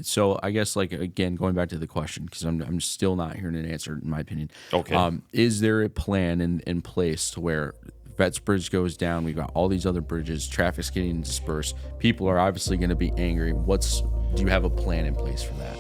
So I guess, like, again, going back to the question, because I'm still not hearing an answer, in my opinion. Okay. Is there a plan in place to where Vets Bridge goes down? We've got all these other bridges, traffic's getting dispersed. People are obviously going to be angry. Do you have a plan in place for that?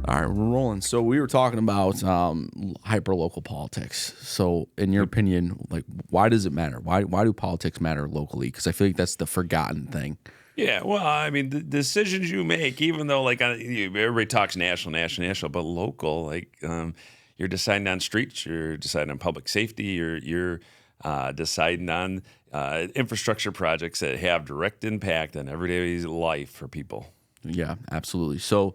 All right, we're rolling. So we were talking about hyper-local politics. So in your opinion, like, why does it matter? Why do politics matter locally? Because I feel like that's the forgotten thing. Yeah, well, I mean, the decisions you make, even though like everybody talks national, but local, like you're deciding on streets, you're deciding on public safety, you're deciding on infrastructure projects that have direct impact on everyday life for people. Yeah, absolutely. So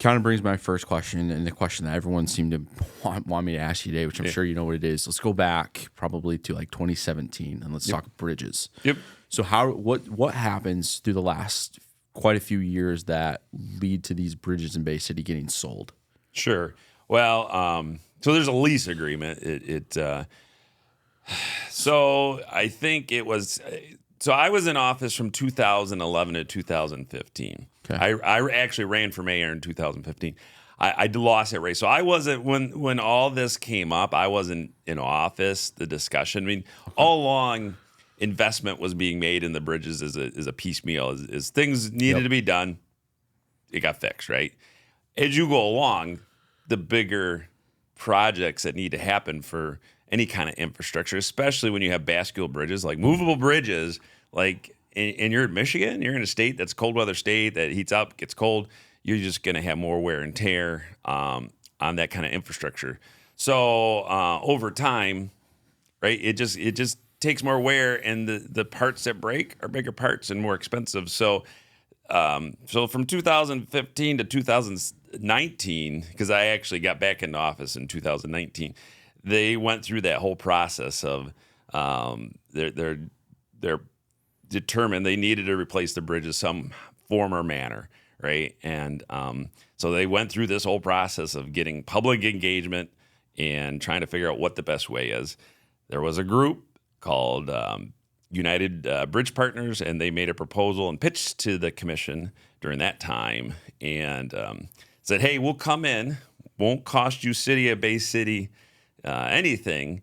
kind of brings my first question, and the question that everyone seemed to want me to ask you today, which I'm sure you know what it is. Let's go back probably to like 2017, and let's talk bridges. Yep. So what happens through the last quite a few years that lead to these bridges in Bay City getting sold? Sure. Well, so there's a lease agreement. So I think it was. So I was in office from 2011 to 2015. Okay. I actually ran for mayor in 2015. I lost that race. So I wasn't when all this came up. I wasn't in office. The discussion. I mean, all along, investment was being made in the bridges as a piecemeal. As things needed to be done, it got fixed. Right. As you go along, the bigger projects that need to happen for any kind of infrastructure, especially when you have bascule bridges, like movable bridges, like and you're in Michigan, you're in a state that's cold weather state that heats up, gets cold, you're just going to have more wear and tear on that kind of infrastructure. So over time, right, it just takes more wear, and the parts that break are bigger parts and more expensive. So from 2015 to 2019, because I actually got back into office in 2019, they went through that whole process of they're determined they needed to replace the bridges some form or manner, right? And so they went through this whole process of getting public engagement and trying to figure out what the best way is. There was a group called United Bridge Partners, and they made a proposal and pitched to the commission during that time and said, hey, we'll come in, won't cost you City of Bay City anything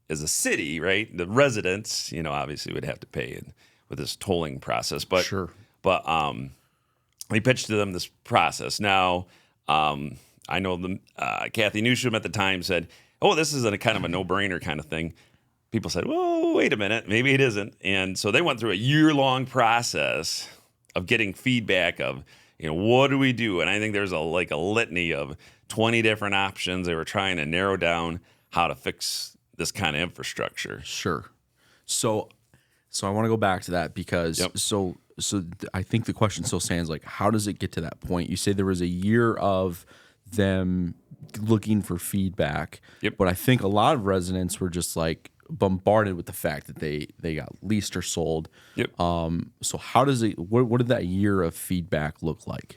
as a city, right? The residents, obviously would have to pay with this tolling process. But Sure. But we pitched to them this process. Now, I know Kathy Newsham at the time said, "Oh, this is a kind of a no-brainer kind of thing." People said, "Well, wait a minute, maybe it isn't." And so they went through a year-long process of getting feedback of, what do we do? And I think there's a litany of 20 different options. They were trying to narrow down how to fix this kind of infrastructure. Sure. So I want to go back to that because I think the question still stands, like, how does it get to that point? You say there was a year of them looking for feedback, but I think a lot of residents were just like bombarded with the fact that they got leased or sold. So how does it? What did that year of feedback look like?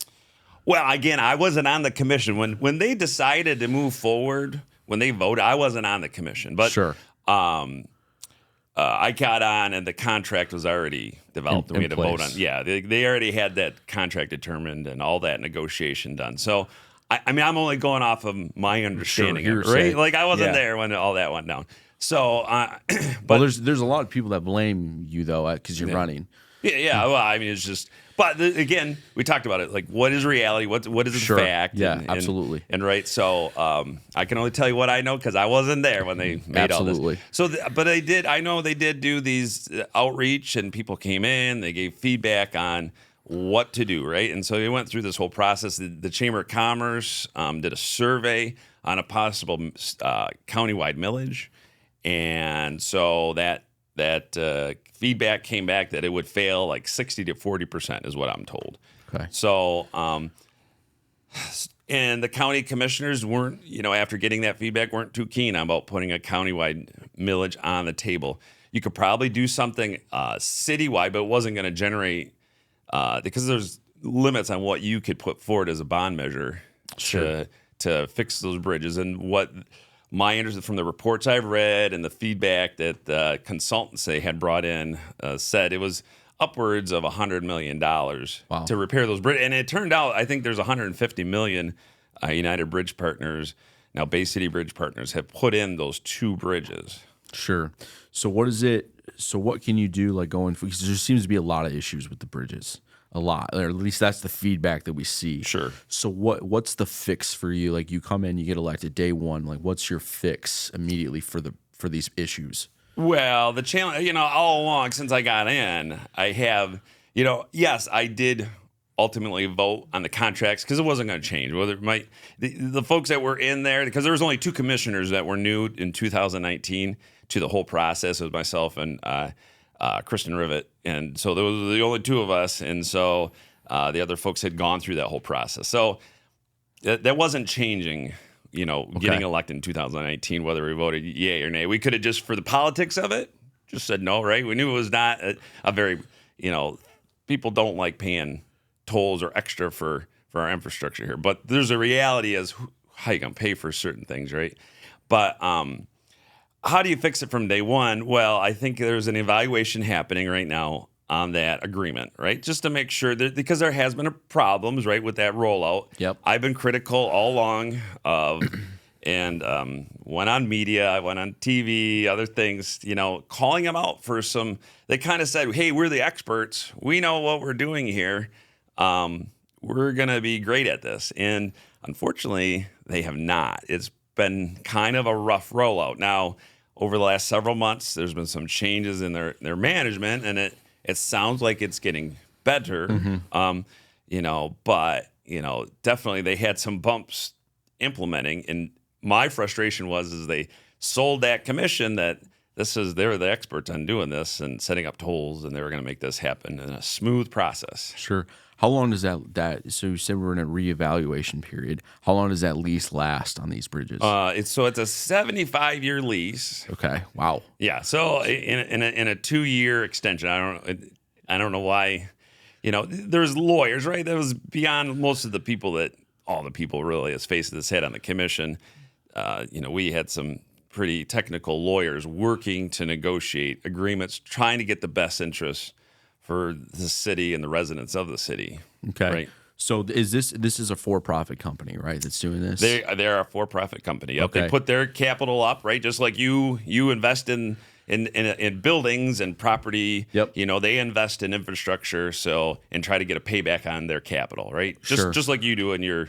Well, again, I wasn't on the commission when they decided to move forward. When they voted, I wasn't on the commission, but sure. I got on, and the contract was already developed, and we had to vote on. Yeah, they already had that contract determined and all that negotiation done. So, I mean, I'm only going off of my understanding, of it, right? Like I wasn't there when all that went down. So, but there's a lot of people that blame you though because you're running. Yeah. Well, I mean, it's just. But again, we talked about it. Like, what is reality? What is the fact? Yeah, absolutely. And right, so I can only tell you what I know because I wasn't there when they made all this. So, but they did. I know they did do these outreach, and people came in. They gave feedback on what to do, right? And so they went through this whole process. The Chamber of Commerce did a survey on a possible countywide millage, and so that feedback came back that it would fail like 60 to 40% is what I'm told. Okay. So, and the county commissioners weren't, after getting that feedback, weren't too keen about putting a countywide millage on the table. You could probably do something citywide, but it wasn't going to generate, because there's limits on what you could put forward as a bond measure to fix those bridges. And what my interest from the reports I've read and the feedback that the consultants they had brought in said it was upwards of $100 million to repair those bridges. And it turned out, I think there's $150 million United Bridge Partners, now Bay City Bridge Partners, have put in those 2 bridges. Sure. So what is it? So what can you do like going? Because there seems to be a lot of issues with the bridges, a lot, or at least that's the feedback that we see. Sure. So what's the fix for you? Like you come in, you get elected day one. Like what's your fix immediately for these issues? Well, the challenge, all along since I got in, I have, yes, I did ultimately vote on the contracts because it wasn't going to change. Whether the folks that were in there, because there was only 2 commissioners that were new in 2019 to the whole process. It was myself and Kristen Rivet, and so those were the only 2 of us, and so the other folks had gone through that whole process. So that wasn't changing. Getting elected in 2019, whether we voted yay or nay. We could have just, for the politics of it, just said no, right? We knew it was not a very, people don't like paying tolls or extra for our infrastructure here. But there's a reality as how you going to pay for certain things, right? But how do you fix it from day one? Well, I think there's an evaluation happening right now on that agreement, right? Just to make sure that, because there has been problems, right, with that rollout. Yep. I've been critical all along of, and went on media, I went on TV, other things, calling them out for some, they kind of said, hey, we're the experts. We know what we're doing here. We're going to be great at this. And unfortunately, they have not. It's been kind of a rough rollout. Now, over the last several months, there's been some changes in their management, and it sounds like it's getting better, but definitely they had some bumps implementing. And my frustration was they sold that commission that they were the experts on doing this and setting up tolls, and they were going to make this happen in a smooth process. Sure. How long does that? So you said we're in a reevaluation period. How long does that lease last on these bridges? It's a 75-year lease. Okay. Wow. Yeah. So in a 2-year extension, I don't know why. There's lawyers, right? That was beyond most of the people all the people really, as face of this head on the commission. We had some pretty technical lawyers working to negotiate agreements, trying to get the best interest for the city and the residents of the city. Okay. Right? So this is a for-profit company, right, that's doing this? They're a for-profit company. Yep. Okay. They put their capital up, right? Just like you invest in buildings and property. Yep. They invest in infrastructure and try to get a payback on their capital, right? Just like you do in your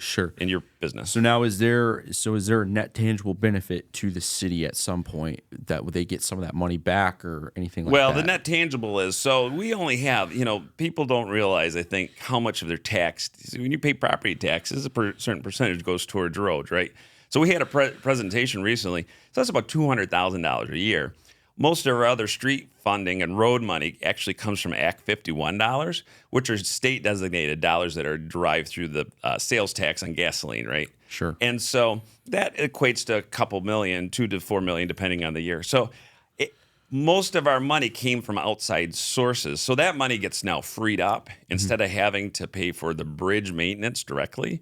business. So now is there a net tangible benefit to the city at some point that would they get some of that money back or anything like that? Well, the net tangible is, so we only have, people don't realize, I think, how much of their tax, when you pay property taxes, a certain percentage goes towards roads, right? So we had a presentation recently. So that's about $200,000 a year. Most of our other street funding and road money actually comes from Act 51 dollars, which are state designated dollars that are derived through the sales tax on gasoline, right? Sure. And so that equates to a couple million, $2 to $4 million, depending on the year. So most of our money came from outside sources. So that money gets now freed up instead of having to pay for the bridge maintenance directly.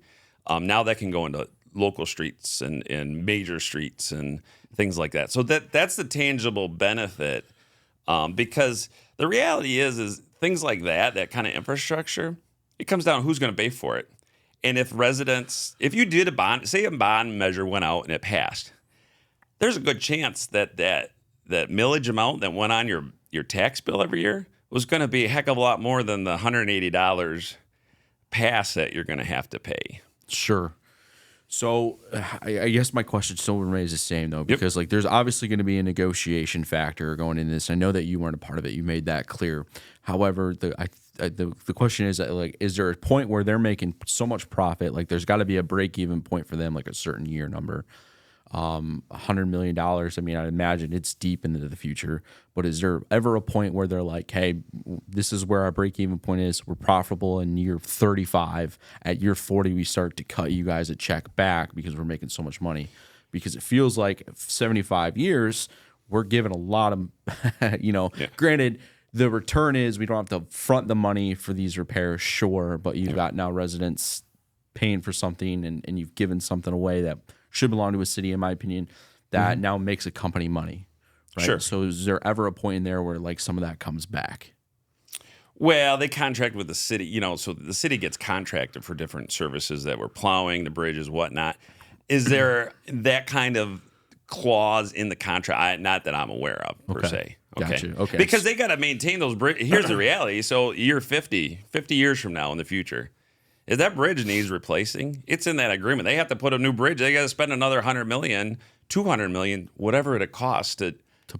Now that can go into local streets and major streets and things like that. So that's the tangible benefit, because the reality is things like that kind of infrastructure, it comes down to who's going to pay for it. And if you did a bond measure went out and it passed, there's a good chance that millage amount that went on your tax bill every year was going to be a heck of a lot more than the $180 pass that you're going to have to pay. Sure. So I guess my question still remains the same, though, because there's obviously going to be a negotiation factor going into this. I know that you weren't a part of it. You made that clear. However, the question is, is there a point where they're making so much profit? There's got to be a break-even point for them, a certain year number. $100 million. I mean, I imagine it's deep into the future, but is there ever a point where they're like, hey, this is where our break-even point is. We're profitable in year 35. At year 40, we start to cut you guys a check back because we're making so much money. Because it feels like 75 years, we're giving a lot of, Granted, the return is we don't have to front the money for these repairs, sure, but you've got now residents paying for something and you've given something away that should belong to a city, in my opinion. that now makes a company money, right? Sure. So is there ever a point in there where like some of that comes back? Well, they contract with the city, so the city gets contracted for different services that we're plowing, the bridges, whatnot. Is there that kind of clause in the contract? Not that I'm aware of, per se. Okay. Gotcha. Okay. Because they got to maintain those bridges. Here's the reality. So year 50 years from now in the future, if that bridge needs replacing, it's in that agreement. They have to put a new bridge. They got to spend another $100 million, $200 million, whatever it costs to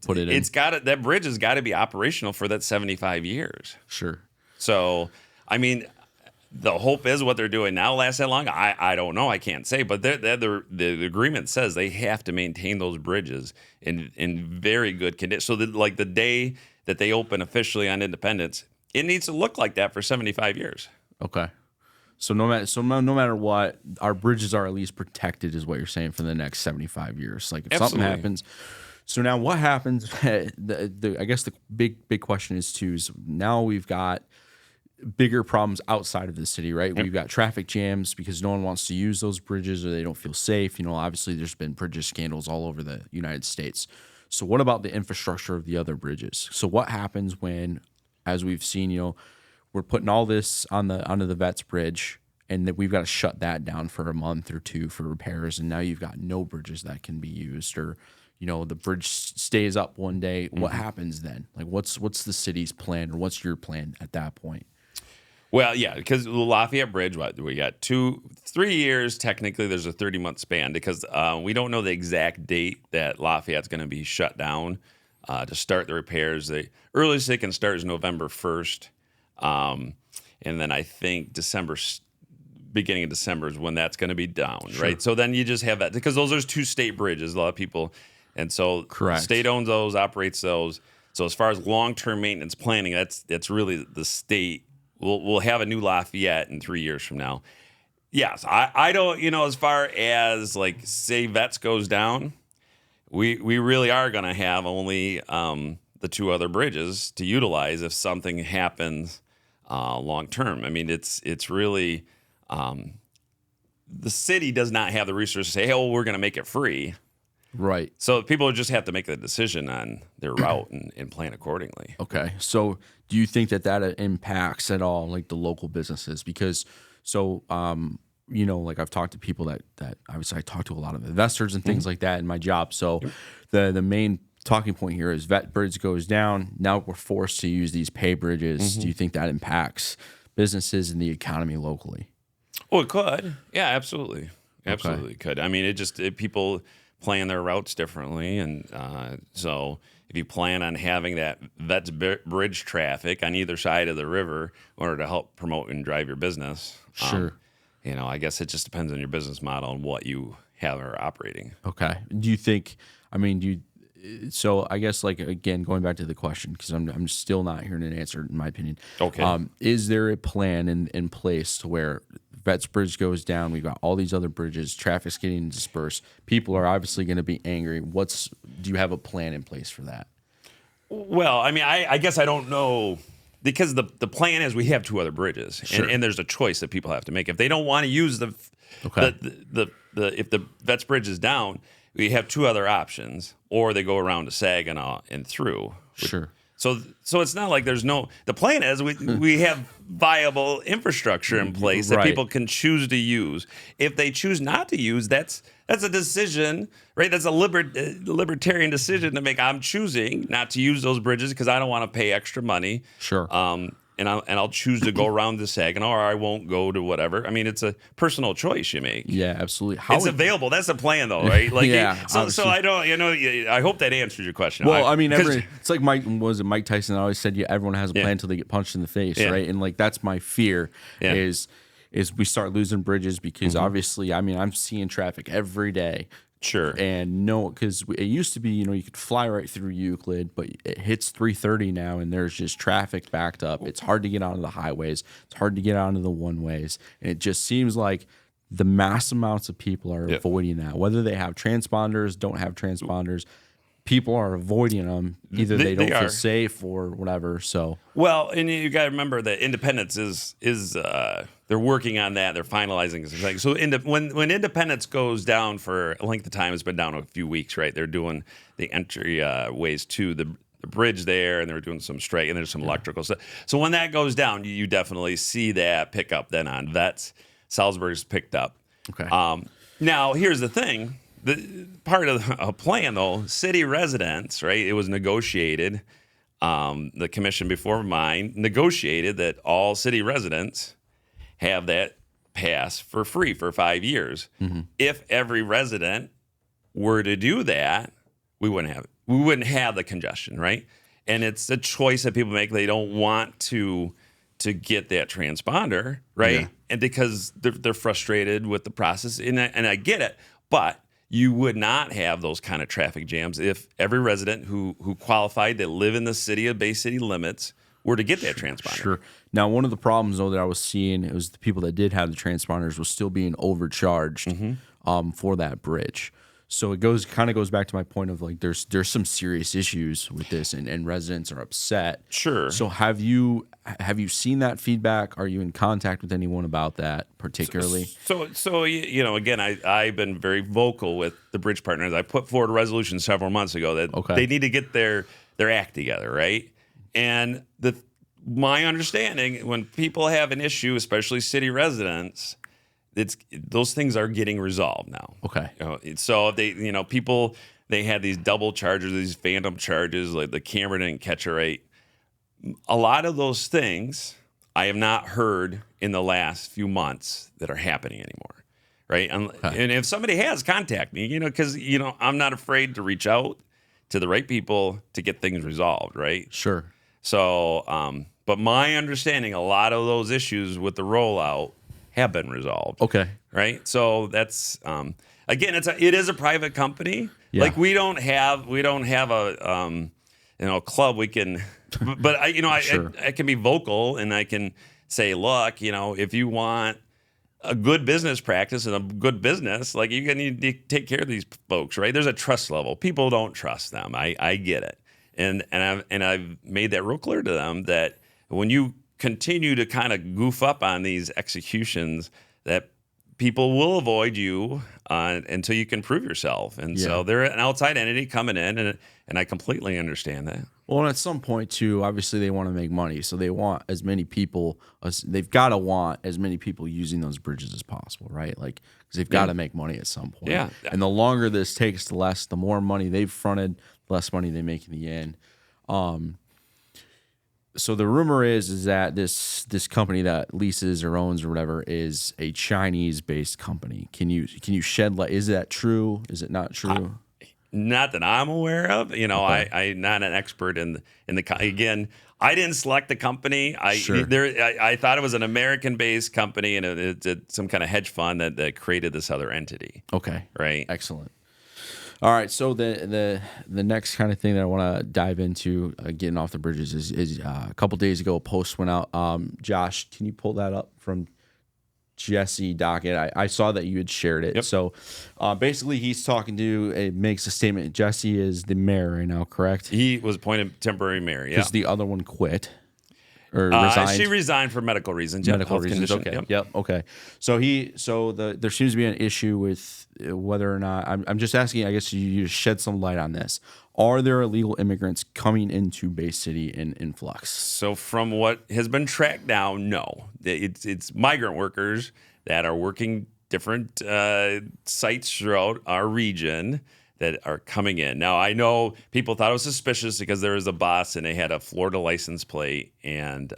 put it in. That bridge has got to be operational for that 75 years. Sure. So, I mean, the hope is what they're doing now lasts that long. I don't know. I can't say. But the agreement says they have to maintain those bridges in very good condition. So, like the day that they open officially on Independence, it needs to look like that for 75 years. Okay. So no matter what, our bridges are at least protected, is what you're saying, for the next 75 years. Like if something happens. So now what happens? I guess the big question is now we've got bigger problems outside of the city, right? Yep. We've got traffic jams because no one wants to use those bridges or they don't feel safe. Obviously there's been bridge scandals all over the United States. So what about the infrastructure of the other bridges? So what happens when, as we've seen, we're putting all this onto the Vets Bridge, and that we've got to shut that down for a month or two for repairs, and now you've got no bridges that can be used, or the bridge stays up one day. What happens then? Like what's the city's plan, or what's your plan at that point? Well, yeah, because the Lafayette Bridge, we got 3 years. Technically, there's a 30-month span because we don't know the exact date that Lafayette's going to be shut down to start the repairs. The earliest they can start is November 1st. And then I think beginning of December is when that's going to be down, sure. Right? So then you just have that, because those are 2 state bridges, a lot of people. And so correct. The state owns those, operates those. So as far as long-term maintenance planning, that's really the state. We'll have a new Lafayette in 3 years from now. Yes, I don't, as far as like say Vets goes down, we really are going to have only the 2 other bridges to utilize if something happens long term. I mean, it's really the city does not have the resources to say, hey, well, we're going to make it free. Right. So people just have to make the decision on their route and plan accordingly. Okay. So do you think that impacts at all like the local businesses? Because like I've talked to people that obviously I talk to a lot of investors and things like that in my job. So the main talking point here is Vet Bridge goes down. Now we're forced to use these pay bridges. Do you think that impacts businesses and the economy locally? Well, it could. Yeah, absolutely. Absolutely could. I mean, people plan their routes differently. And so if you plan on having that Vets Bridge traffic on either side of the river in order to help promote and drive your business, sure. I guess it just depends on your business model and what you have are operating. Okay. Do you think, so I guess like, again, going back to the question, because I'm still not hearing an answer in my opinion. Okay. Is there a plan in place to where Vets Bridge goes down, we've got all these other bridges, traffic's getting dispersed, people are obviously going to be angry. Do you have a plan in place for that? Well, I guess I don't know, because the plan is we have 2 other bridges, sure. and there's a choice that people have to make. If they don't want to use if the Vets Bridge is down, we have 2 other options, or they go around to Saginaw and through. Sure. So it's not like the plan is we have viable infrastructure in place that people can choose to use. If they choose not to use, that's a decision, right? That's a libertarian decision to make. I'm choosing not to use those bridges because I don't want to pay extra money. Sure. And I'll choose to go around the Saginaw, or I won't go to whatever. I mean, it's a personal choice you make. Yeah, absolutely. It's available. That's the plan, though, right? Like, yeah. So I don't, I hope that answers your question. Well, it's like Mike Tyson always said, everyone has a plan until they get punched in the face, right? And like that's my fear is we start losing bridges because obviously, I'm seeing traffic every day. Sure. And because it used to be, you could fly right through Euclid, but it hits 3:30 now, and there's just traffic backed up. It's hard to get onto the highways. It's hard to get onto the one-ways. And it just seems like the mass amounts of people are avoiding that, whether they have transponders, don't have transponders. people are avoiding them. Either they don't are. feel safe or whatever. So Well, and you got to remember that Independence is they're working on that. They're finalizing some things. So when Independence goes down for a length of time, it's been down a few weeks, right? They're doing the entry ways to the bridge there, and they're doing some straight, and there's some electrical stuff. So when that goes down, you definitely see that pick up then on vets. Salzburg's picked up. okay, Now, here's the thing. The part of a plan, though, city residents, right? It was negotiated. The commission before mine negotiated that all city residents have that pass for free for 5 years. If every resident were to do that, we wouldn't have the congestion, right? And it's a choice that people make. They don't want to get that transponder, right? Yeah. And because they're frustrated with the process, and I get it, but you would not have those kind of traffic jams if every resident who qualified that live in the city of Bay City limits were to get that transponder. sure. Now, one of the problems though that I was seeing, it was the people that did have the transponders was still being overcharged for that bridge. So it goes back to my point of like there's some serious issues with this, and residents are upset. Sure. So have you seen that feedback? Are you in contact with anyone about that particularly? So you know, again, I've been very vocal with the bridge partners. I put forward a resolution several months ago that they need to get their act together, right? And my understanding, when people have an issue, especially city residents, those things are getting resolved now. Okay. So people had these double charges, these phantom charges, like the camera didn't catch it right. A lot of those things I have not heard in the last few months that are happening anymore, right? And if somebody has, contact me, because I'm not afraid to reach out to the right people to get things resolved, right? Sure. So, but my understanding, a lot of those issues with the rollout have been resolved. Okay. Right. So that's again, it is a private company. Yeah. Like we don't have a club we can, but Sure. I can be vocal and I can say, look, if you want a good business practice and a good business, like you need to take care of these folks, right? There's a trust level. People don't trust them. I get it, and I've made that real clear to them that when you continue to kind of goof up on these executions, that people will avoid you until you can prove yourself. And so they're an outside entity coming in, and I completely understand that. Well, and at some point too, obviously they want to make money, so they want as many people. They've got to want as many people using those bridges as possible, right? Like, because they've got to make money at some point. Yeah. And the longer this takes, the more money they've fronted, the less money they make in the end. So the rumor is that this company that leases or owns or whatever is a Chinese-based company. Can you shed light? Is that true? Is it not true? Not that I'm aware of. I'm not an expert in the. Again, I didn't select the company. I thought it was an American-based company, and it's some kind of hedge fund that created this other entity. Okay. Right. Excellent. All right, so the next kind of thing that I want to dive into, getting off the bridges, is a couple days ago a post went out. Josh, can you pull that up from Jesse Dockett? I saw that you had shared it. Yep. So basically he's makes a statement. Jesse is the mayor right now, correct? He was appointed temporary mayor, yeah. Because the other one quit. Or resigned. She resigned for medical reasons. Medical reasons. Condition. Okay. Yep. Okay. So there seems to be an issue with whether or not I'm just asking. I guess you to shed some light on this. Are there illegal immigrants coming into Bay City in influx? So from what has been tracked down, no. It's migrant workers that are working different sites throughout our region that are coming in. Now, I know people thought it was suspicious because there was a bus and they had a Florida license plate, and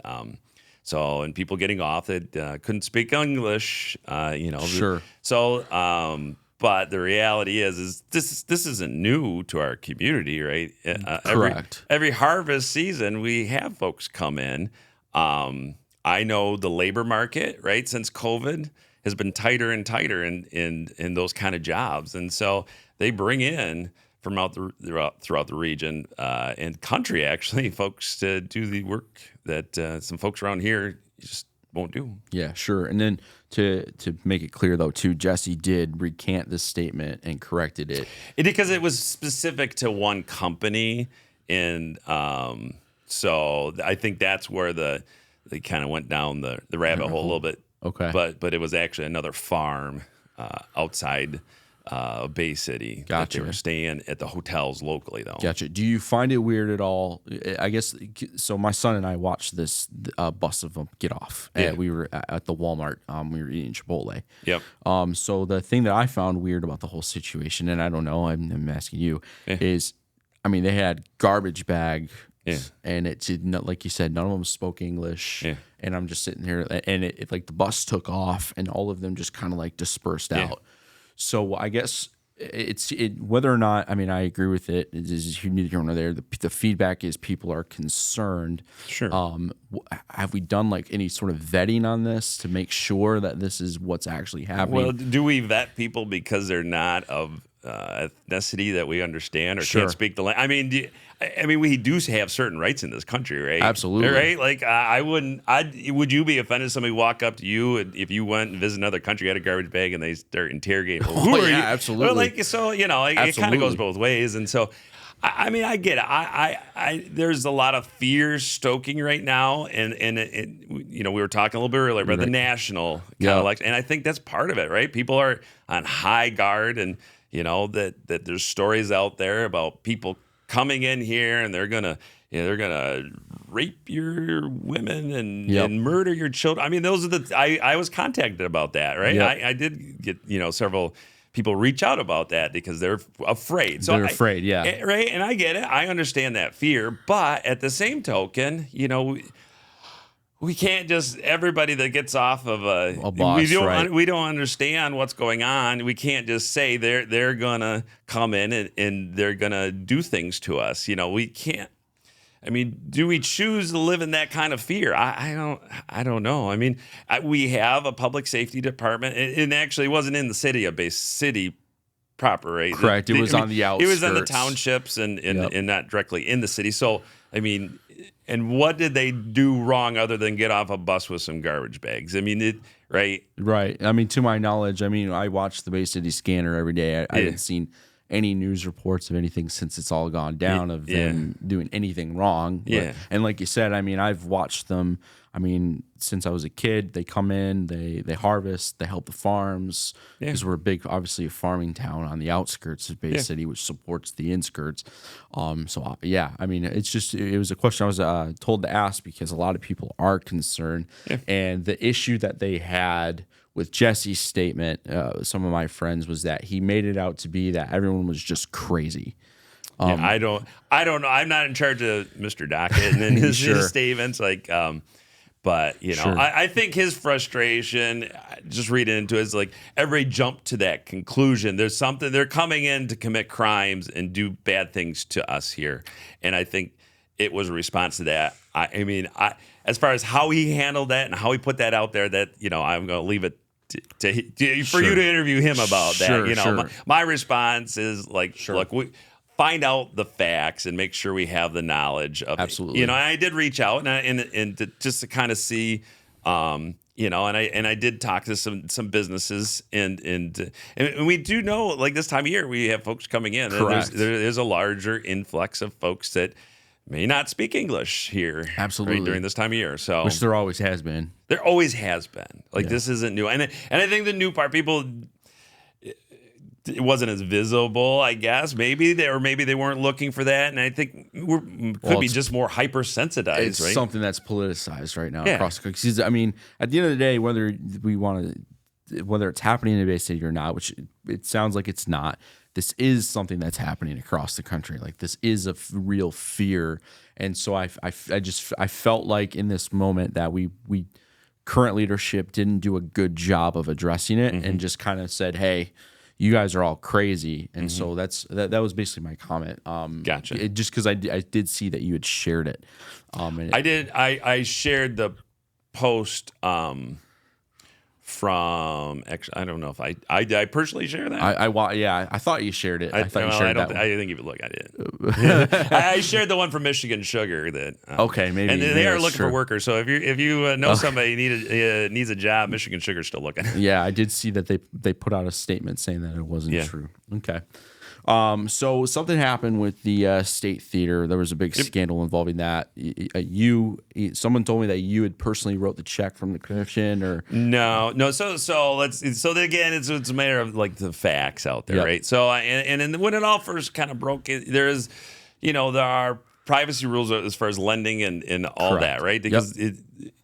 people getting off that couldn't speak English, Sure. So, but the reality is this isn't new to our community, right? Correct. Every harvest season, we have folks come in. I know the labor market, right, since COVID has been tighter and tighter in those kind of jobs, and so they bring in from throughout the region and country, actually, folks to do the work that some folks around here just won't do. Yeah, sure. And then to make it clear though, too, Jesse did recant this statement and corrected it. Because it was specific to one company, and so I think that's where they kind of went down the rabbit hole a little bit. Okay. But it was actually another farm outside Bay City. Gotcha. That they were staying at the hotels locally, though. Gotcha. Do you find it weird at all? I guess so. My son and I watched this bus of them get off. Yeah. And we were at the Walmart. We were eating Chipotle. Yep. So the thing that I found weird about the whole situation, and I don't know, I'm asking you, is, I mean, they had garbage bag. Yeah. And it's not, like you said, none of them spoke English. Yeah. And I'm just sitting here, and it like the bus took off, and all of them just kind of like dispersed out. So I guess it's whether or not, I mean, I agree with it. It is neither here nor there. The feedback is people are concerned. Sure. Have we done like any sort of vetting on this to make sure that this is what's actually happening? Well, do we vet people because they're not of ethnicity that we understand or can't speak the language? I mean, we do have certain rights in this country, right? Absolutely. Right? Like, would you be offended if somebody walk up to you and if you went and visit another country, had a garbage bag, and they start interrogating? Well, who are you? Absolutely. Well, like, so, it kind of goes both ways. And so, I mean, I get it. There's a lot of fear stoking right now, and we were talking a little bit earlier about the national kind of election, and I think that's part of it, right? People are on high guard, and that there's stories out there about people coming in here and they're gonna rape your women and murder your children. I mean, those are I was contacted about that, right? Yep. I did get several people reach out about that because they're afraid. So they're afraid, yeah. Right? And I get it. I understand that fear. But at the same token, we can't just, everybody that gets off of a bus, we don't understand what's going on. We can't just say they're gonna come in and they're gonna do things to us. We can't. I mean, do we choose to live in that kind of fear? I don't know. I mean, we have a public safety department. It actually wasn't in the city proper, right? Correct. It was on the outskirts. It was in the townships and not directly in the city. So, I mean, and what did they do wrong other than get off a bus with some garbage bags? I mean, right? Right. I mean, to my knowledge, I watch the Bay City Scanner every day. I haven't seen any news reports of anything since it's all gone down of them doing anything wrong. And like you said, I mean, I've watched them. I mean, since I was a kid, they come in, they harvest, they help the farms because we're obviously a farming town on the outskirts of Bay City, which supports the inskirts. I mean, it was a question I was told to ask because a lot of people are concerned, and the issue that they had with Jesse's statement, some of my friends, was that he made it out to be that everyone was just crazy. I don't know. I'm not in charge of Mr. Dockett and then his statements. But I think his frustration, just reading into it, is like everybody jumped to that conclusion. There's something, they're coming in to commit crimes and do bad things to us here, and I think it was a response to that. I mean, as far as how he handled that and how he put that out there, that I'm going to leave it for you to interview him about that. My response is like, look, we find out the facts and make sure we have the knowledge of absolutely. It. I did reach out and just to kind of see, and I did talk to some businesses and we do know, like, this time of year we have folks coming in. Correct. There's a larger influx of folks that may not speak English here. Absolutely. Right, during this time of year. So, which there always has been. There always has been. Like, this isn't new. And I think the new part, people, it wasn't as visible, I guess. Maybe they weren't looking for that. And I think could be just more hypersensitized, it's right? Something that's politicized right now across the country. Because, I mean, at the end of the day, whether it's happening in Bay City or not, which it sounds like it's not, this is something that's happening across the country. Like, this is a real fear. And so I felt like in this moment that we current leadership didn't do a good job of addressing it, and just kind of said, hey, you guys are all crazy. And so that was basically my comment. Gotcha. Just because I did see that you had shared it. I did. I shared the post from actually, I don't know if I personally share that. I thought you shared it. I thought you shared that one. I think if you look, I did. I shared the one from Michigan Sugar that. Okay, maybe. And they are looking for workers. So if you know somebody needs a job, Michigan Sugar's still looking. Yeah, I did see that they put out a statement saying that it wasn't true. Okay. So something happened with the State Theater. There was a big scandal involving that. Someone told me that you had personally wrote the check from the commission, or no. So again, it's a matter of like the facts out there, right? So and when it all first kind of broke, there are privacy rules as far as lending and all that, right? Because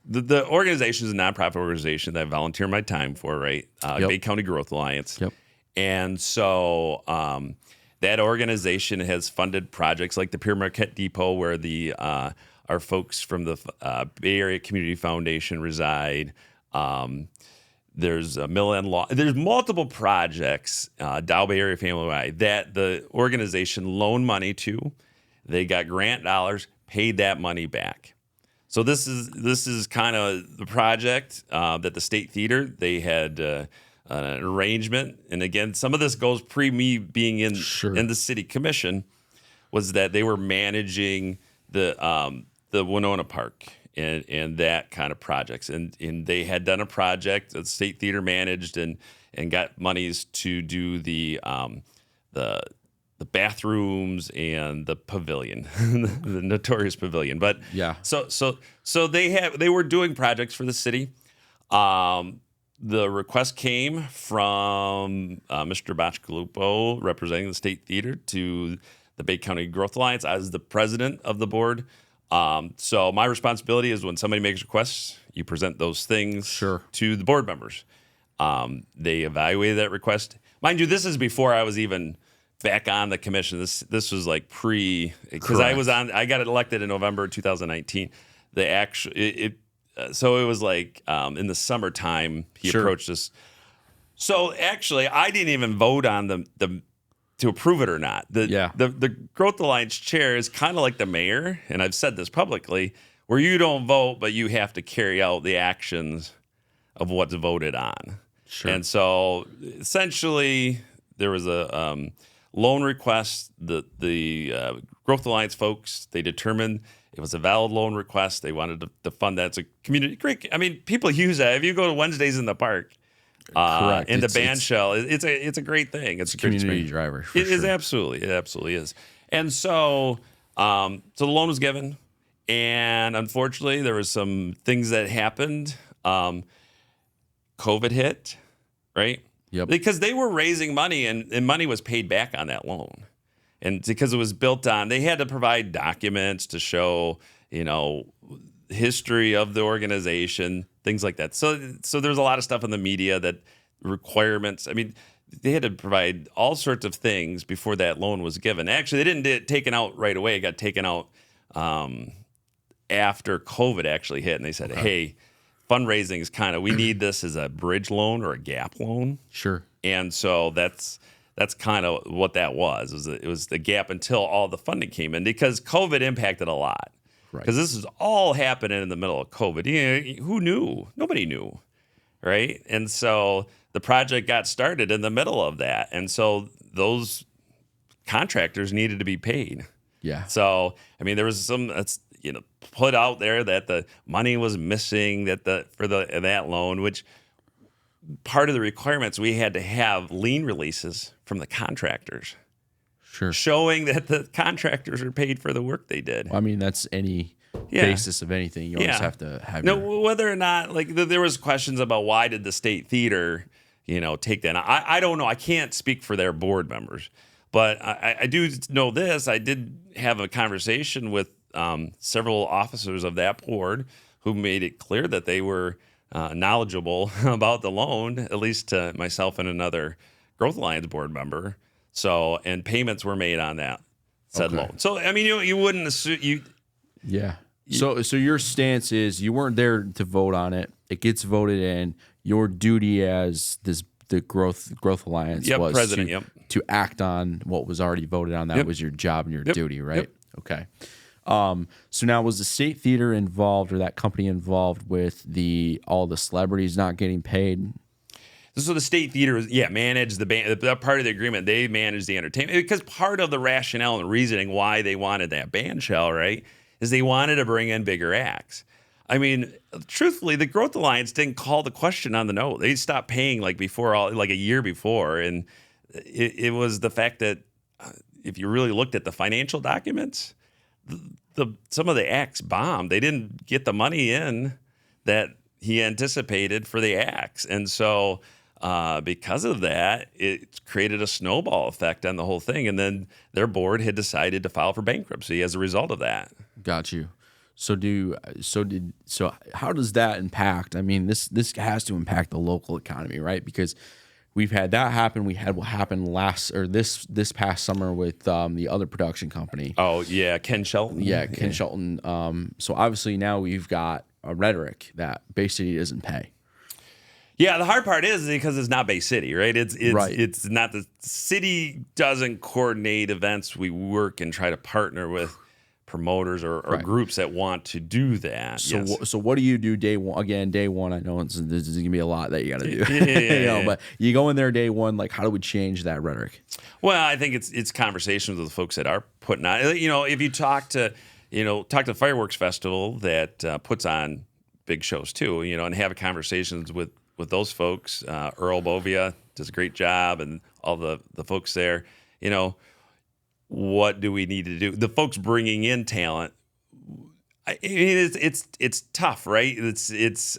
the organization is a nonprofit organization that I volunteer my time for, right? Bay County Growth Alliance. Yep. And so that organization has funded projects like the Pier Marquette Depot, where our folks from the Bay Area Community Foundation reside. There's a Mill End Law. There's multiple projects, Dow Bay Area Family Wide, that the organization loaned money to. They got grant dollars, paid that money back. So this is kind of the project that the State Theater, they had an arrangement. And again, some of this goes pre me being in the city commission, was that they were managing the Winona Park and that kind of projects. And they had done a project that the State Theater managed and got monies to do the bathrooms and the pavilion, the notorious pavilion. But so they were doing projects for the city. The request came from Mr. Bachkalupo, representing the State Theater, to the Bay County Growth Alliance as the president of the board. So my responsibility is when somebody makes requests, you present those things to the board members. They evaluated that request. Mind you, this is before I was even back on the commission. This was like because I got elected in November 2019. So it was like in the summertime he approached us. So actually, I didn't even vote on the to approve it or not. The Growth Alliance chair is kind of like the mayor, and I've said this publicly, where you don't vote, but you have to carry out the actions of what's voted on. And so essentially, there was a loan request. The Growth Alliance folks, they determined it was a valid loan request. They wanted to fund that. It's a community. Great. I mean, people use that. If you go to Wednesdays in the park, in the band shell, it's a great thing. It's a community driver. It is absolutely. It absolutely is. And so, so the loan was given, and unfortunately, there was some things that happened. COVID hit, right? Yep. Because they were raising money, and money was paid back on that loan. And because it was built on, they had to provide documents to show, history of the organization, things like that. So there's a lot of stuff in the media that requirements. I mean, they had to provide all sorts of things before that loan was given. Actually, they didn't get it taken out right away. It got taken out after COVID actually hit, and they said, hey, fundraising is we need this as a bridge loan or a gap loan. Sure. And so that's kind of what that was. It was the gap until all the funding came in, because COVID impacted a lot. Right. Because this is all happening in the middle of COVID. Who knew? Nobody knew, right? And so the project got started in the middle of that. And so those contractors needed to be paid. Yeah. So, I mean, there was some that's put out there that the money was missing for that loan, which part of the requirements, we had to have lien releases from the contractors. Sure. Showing that the contractors are paid for the work they did. Well, I mean, that's any basis of anything. You always have to have whether or not, there was questions about why did the State Theater, take that. I don't know. I can't speak for their board members. But I do know this. I did have a conversation with several officers of that board who made it clear that they were knowledgeable about the loan, at least to myself and another Growth Alliance board member. So, and payments were made on that said loan. So, I mean, you wouldn't assume Yeah. So your stance is you weren't there to vote on it. It gets voted in. Your duty as the Growth Alliance was president, to act on what was already voted on. That was your job and your duty, right? Yep. Okay. So now, was the State Theater involved, or that company involved with all the celebrities not getting paid? So the State Theater, managed the band. That part of the agreement, they managed the entertainment, because part of the rationale and reasoning why they wanted that band shell, right, is they wanted to bring in bigger acts. I mean, truthfully, the Growth Alliance didn't call the question on the note. They stopped paying like a year before, and it was the fact that if you really looked at the financial documents, some of the acts bombed. They didn't get the money in that he anticipated for the acts, and so. Because of that, it created a snowball effect on the whole thing. And then their board had decided to file for bankruptcy as a result of that. Got you. So how does that impact? I mean, this has to impact the local economy, right? Because we've had that happen. We had what happened this past summer with the other production company. Oh yeah, Ken Shelton. Yeah, Ken Shelton. So obviously now we've got a rhetoric that Bay City doesn't pay. Yeah, the hard part is because it's not Bay City, right? It's Right. It's not, the city doesn't coordinate events. We work and try to partner with promoters or groups that want to do that. So what do you do day one? Again, day one, I know there's gonna be a lot that you got to do. Yeah. But you go in there day one. Like, how do we change that rhetoric? Well, I think it's conversations with the folks that are putting on. If you talk to the fireworks festival that puts on big shows too, and have conversations with those folks. Earl Bovia does a great job, and all the folks there. What do we need to do? The folks bringing in talent. It's tough, right? It's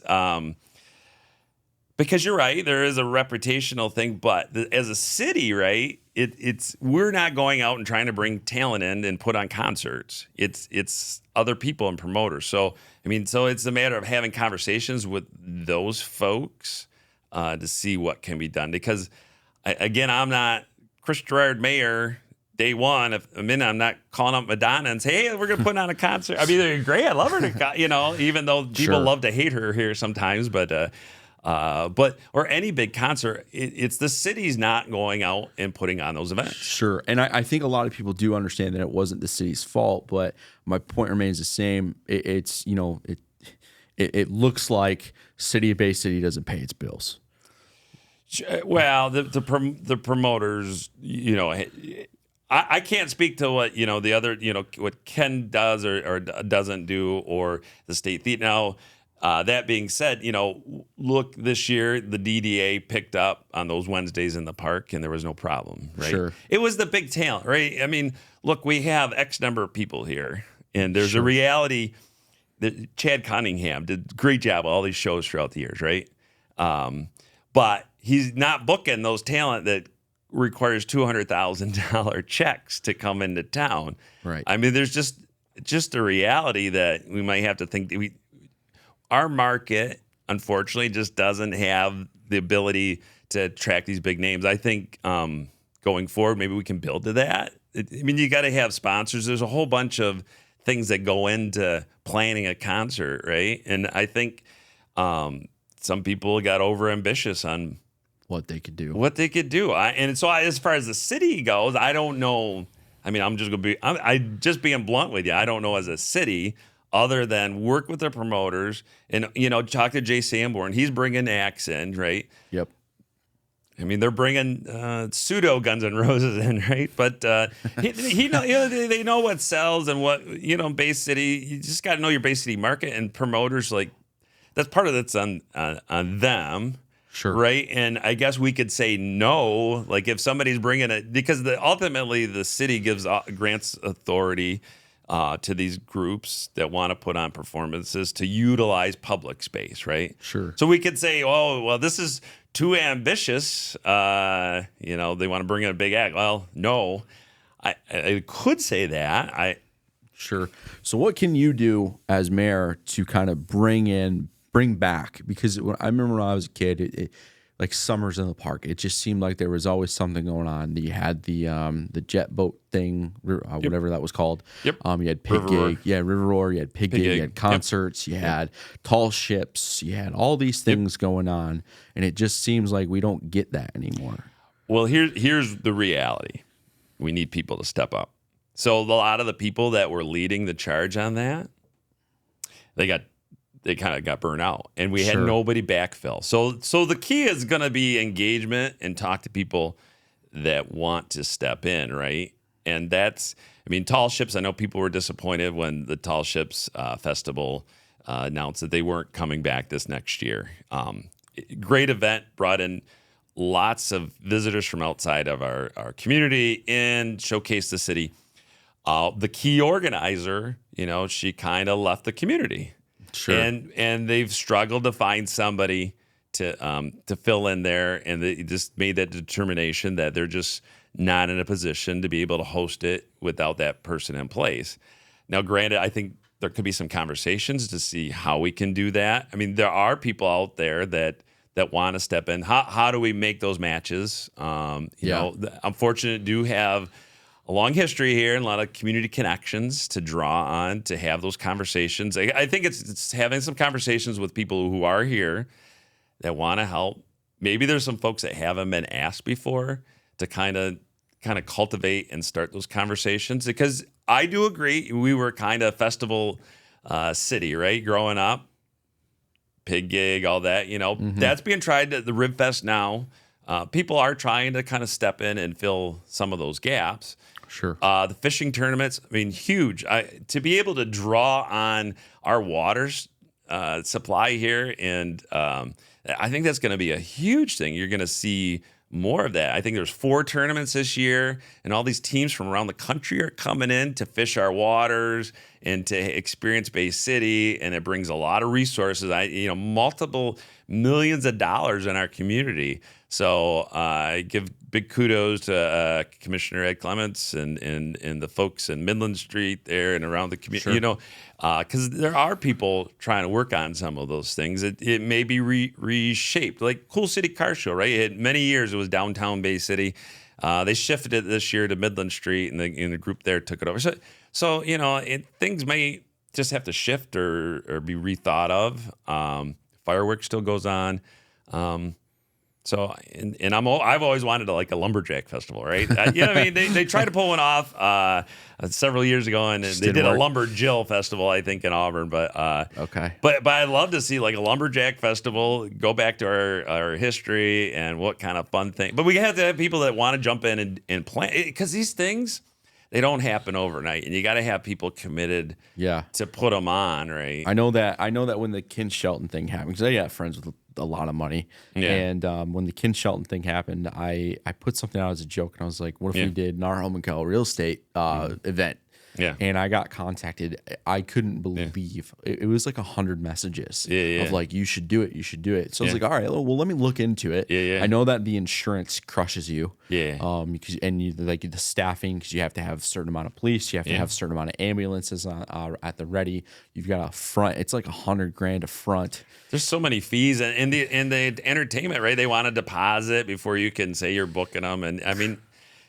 because you're right. There is a reputational thing, but as a city, right? We're not going out and trying to bring talent in and put on concerts. It's other people and promoters. So it's a matter of having conversations with those folks to see what can be done. Because I'm not Chris Girard, mayor. Day one, I'm not calling up Madonna and say, "Hey, we're going to put on a concert." I mean, they're great. I love her to, even though people love to hate her here sometimes, but any big concert, it's the city's not going out and putting on those events. Sure. And I think a lot of people do understand that it wasn't the city's fault, but my point remains the same. It looks like City of Bay City doesn't pay its bills. Well, the promoters, I can't speak to what, the other, what Ken does or doesn't do, or the State Theater. Now, that being said, look, this year the DDA picked up on those Wednesdays in the park, and there was no problem, right? Sure. It was the big talent, right? I mean, look, we have X number of people here, and there's a reality that Chad Cunningham did a great job with all these shows throughout the years, right? But he's not booking those talent that requires $200,000 checks to come into town. Right. I mean, there's just a reality that we might have to think that our market, unfortunately, just doesn't have the ability to attract these big names. I think going forward, maybe we can build to that. You got to have sponsors. There's a whole bunch of things that go into planning a concert, right? And I think some people got overambitious on what they could do. As far as the city goes, I don't know. I mean, I'm just being blunt with you. I don't know as a city, other than work with the promoters and, talk to Jay Sanborn. He's bringing acts in, right? Yep. I mean, they're bringing pseudo Guns N' Roses in, right? But they know what sells and what, Bay City. You just got to know your Bay City market, and promoters, like, that's part of that's on them. Sure. Right. And I guess we could say no, like if somebody's bringing it, because ultimately the city grants authority to these groups that want to put on performances to utilize public space. Right. Sure. So we could say, oh, well, this is too ambitious. They want to bring in a big act. Well, no, I could say that. Sure. So what can you do as mayor to kind of bring back? Because I remember when I was a kid, like summers in the park, it just seemed like there was always something going on. You had the jet boat thing, whatever that was called. Yep. You had Pig Gig. Yeah, River Roar. You had Pig Gig. You had concerts. Yep. You had tall ships. You had all these things going on. And it just seems like we don't get that anymore. Well, here's the reality. We need people to step up. So a lot of the people that were leading the charge on that, they kind of got burnt out, and we had nobody backfill. So the key is going to be engagement and talk to people that want to step in, right? And that's, I mean, Tall Ships, I know people were disappointed when the Tall Ships Festival announced that they weren't coming back this next year. Great event, brought in lots of visitors from outside of our community and showcased the city. The key organizer, she kind of left the community. Sure. And they've struggled to find somebody to fill in there, and they just made that determination that they're just not in a position to be able to host it without that person in place. Now, granted, I think there could be some conversations to see how we can do that. I mean, there are people out there that want to step in. How do we make those matches? I'm fortunate to do have a long history here and a lot of community connections to draw on to have those conversations. I think it's having some conversations with people who are here that want to help. Maybe there's some folks that haven't been asked before to kind of cultivate and start those conversations, because I do agree we were kind of festival city, right? Growing up, pig gig, all that, that's being tried at the Rib Fest now. People are trying to kind of step in and fill some of those gaps. Sure. The fishing tournaments, I mean, huge. To be able to draw on our waters supply here, and I think that's going to be a huge thing. You're going to see more of that. I think there's 4 tournaments this year, and all these teams from around the country are coming in to fish our waters and to experience Bay City, and it brings a lot of resources. Multiple millions of dollars in our community. So I give big kudos to Commissioner Ed Clements and the folks in Midland Street there and around the community. Sure. Because there are people trying to work on some of those things. It may be reshaped, like Cool City Car Show, right? Many years it was downtown Bay City. They shifted it this year to Midland Street, and the group there took it over. So things may just have to shift or be rethought of. Fireworks still goes on. I've always wanted a lumberjack festival, right? They tried to pull one off several years ago, and they did a lumberjill festival, I think, in Auburn. But okay. But I'd love to see a lumberjack festival. Go back to our history and what kind of fun thing. But we have to have people that want to jump in and plan, because these things, they don't happen overnight, and you got to have people committed. To put them on, right? I know that when the Ken Shelton thing happened, because I got friends with a lot of money. Yeah. And when the Ken Shelton thing happened, I put something out as a joke, and I was like, what if we did an Our Home and Co. real estate event? Yeah. And I got contacted. I couldn't believe it was like 100 messages of like, you should do it. You should do it. So I was like, all right, well, let me look into it. Yeah. I know that the insurance crushes you. Yeah. Like the staffing, because you have to have a certain amount of police. You have to have a certain amount of ambulances at the ready. You've got a front. It's like $100,000 a front. There's so many fees, and the entertainment, right? They want to deposit before you can say you're booking them. And I mean,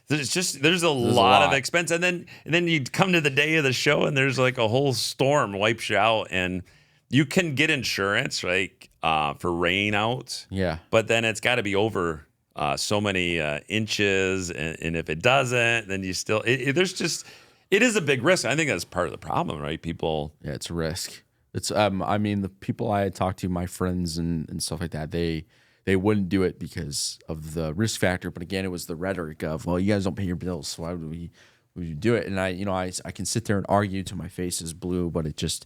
there's a lot of expense, and then you come to the day of the show, and there's like a whole storm wipes you out, and you can get insurance, right, for rain out. Yeah. But then it's got to be over so many inches, and if it doesn't, then you still it is a big risk. I think that's part of the problem, right? People. Yeah, it's a risk. It's the people I had talked to, my friends and stuff like that, they wouldn't do it because of the risk factor. But again, it was the rhetoric of, well, you guys don't pay your bills, so why would you do it? And I can sit there and argue till my face is blue, but it just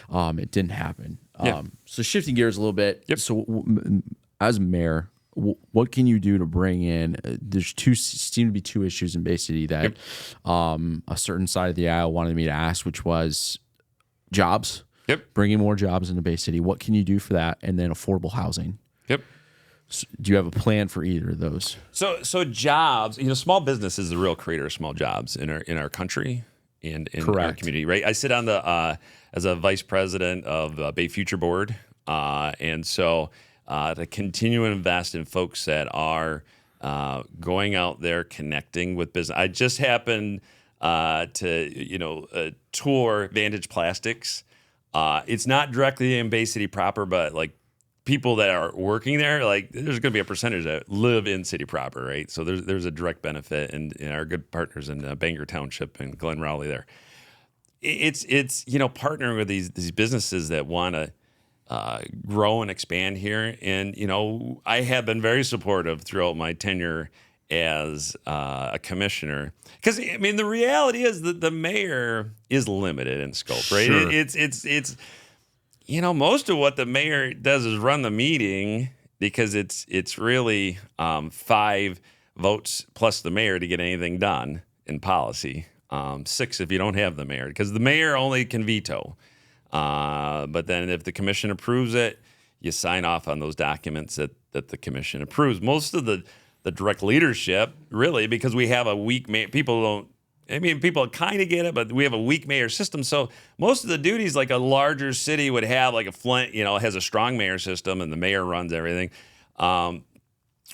it didn't happen. So shifting gears a little bit. Yep. So as mayor, what can you do to bring in? There's seem to be 2 issues in Bay City that a certain side of the aisle wanted me to ask, which was jobs. Yep. Bringing more jobs into Bay City. What can you do for that? And then affordable housing. Yep. So do you have a plan for either of those? So jobs, small business is the real creator of small jobs in our country and in our community, right? I sit on the as a vice president of Bay Future Board, and so to continue to invest in folks that are going out there connecting with business. I just happened to tour Vantage Plastics. It's not directly in Bay City proper, but like people that are working there, like there's going to be a percentage that live in city proper, right? So there's a direct benefit, and our good partners in Bangor Township and Glen Rowley there. It's partnering with these businesses that want to grow and expand here, and I have been very supportive throughout my tenure as a commissioner, because I mean the reality is that the mayor is limited in scope, right? Sure. It's most of what the mayor does is run the meeting, because it's really 5 votes plus the mayor to get anything done in policy. 6 if you don't have the mayor, because the mayor only can veto. But then if the commission approves it, you sign off on those documents that the commission approves. Most of the direct leadership, really, because we have a weak mayor. People kind of get it, but we have a weak mayor system. So most of the duties, like a larger city would have, like a Flint, has a strong mayor system, and the mayor runs everything.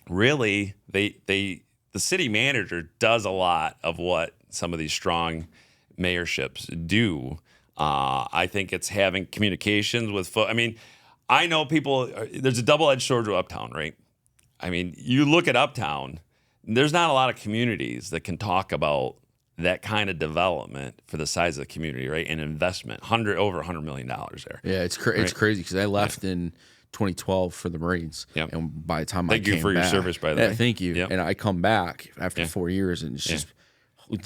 Really, the city manager does a lot of what some of these strong mayorships do. I think it's having communications with folks. I mean, I know people. There's a double-edged sword to Uptown, right? I mean, you look at Uptown, there's not a lot of communities that can talk about that kind of development for the size of the community, right? And investment, over $100 million there. Yeah, it's crazy, because I left in 2012 for the Marines. Yep. And by the time Thank you for your service, by the way. Thank you. Yep. And I come back after 4 years, and it's just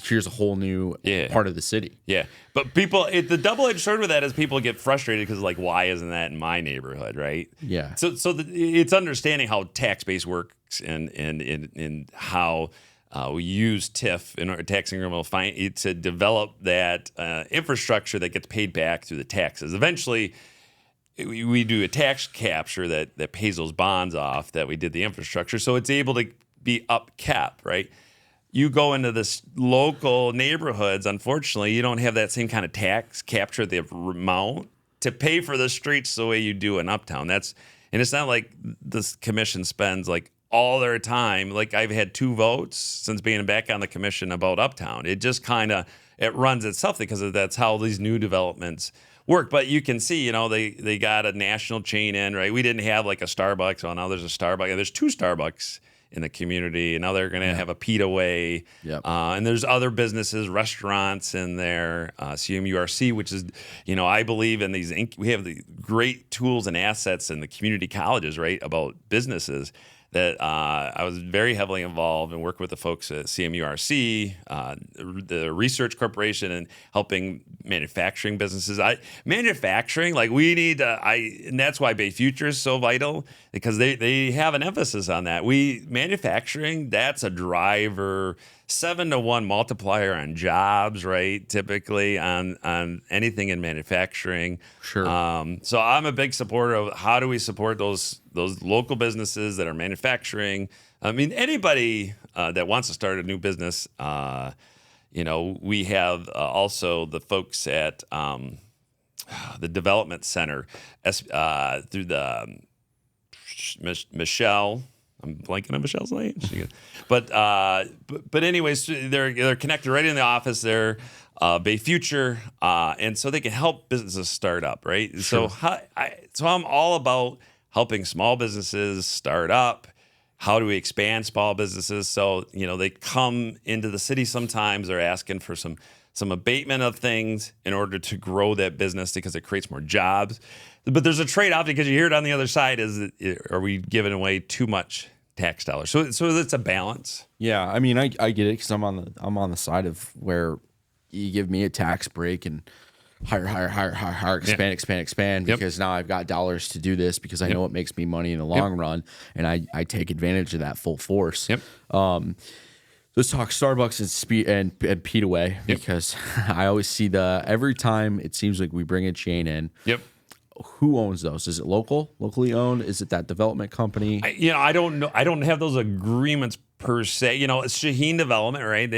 here's a whole new part of the city. Yeah, but the double-edged sword with that is people get frustrated because, like, why isn't that in my neighborhood, right? Yeah. So it's understanding how tax base works and how we use TIF in our tax incremental finance to develop that infrastructure that gets paid back through the taxes. Eventually, we do a tax capture that pays those bonds off that we did the infrastructure, so it's able to be upkept, right? You go into this local neighborhoods, unfortunately, you don't have that same kind of tax capture, the amount to pay for the streets the way you do in Uptown. And it's not like this commission spends like all their time. Like, I've had 2 votes since being back on the commission about Uptown. It just it runs itself, because that's how these new developments work. But you can see, they got a national chain in, right? We didn't have like a Starbucks. Well, now there's a Starbucks. There's 2 Starbucks in the community, and now they're going to have a Pita Way. Yep. And there's other businesses, restaurants in there, CMURC, which is, I believe in these. We have the great tools and assets in the community colleges, right, about businesses that I was very heavily involved and worked with the folks at CMURC, the Research Corporation, and helping manufacturing businesses. Manufacturing, like, we need and that's why Bay Future is so vital, because they have an emphasis on that. Manufacturing, that's a driver, 7-to-1 multiplier on jobs, right? Typically on anything in manufacturing. Sure. So I'm a big supporter of how do we support those local businesses that are manufacturing. I mean, anybody that wants to start a new business, we have also the folks at the Development Center through the Michelle. I'm blanking on Michelle's name. But anyways, they're connected right in the office there, Bay Future, and so they can help businesses start up, right? Sure. So I'm all about helping small businesses start up. How do we expand small businesses? So, they come into the city sometimes. They're asking for some abatement of things in order to grow that business, because it creates more jobs. But there's a trade-off, because you hear it on the other side, are we giving away too much tax dollars? So it's a balance. Yeah, I mean, I get it, because I'm on the side of where you give me a tax break and hire, expand, because now I've got dollars to do this, because I know it makes me money in the long run, and I take advantage of that full force. Yep. Let's talk Starbucks and Pita Way, because I always see every time it seems like we bring a chain in. Yep. Who owns those? Is it locally owned? Is it that development company? I don't know. I don't have those agreements per se. It's Shaheen Development, right?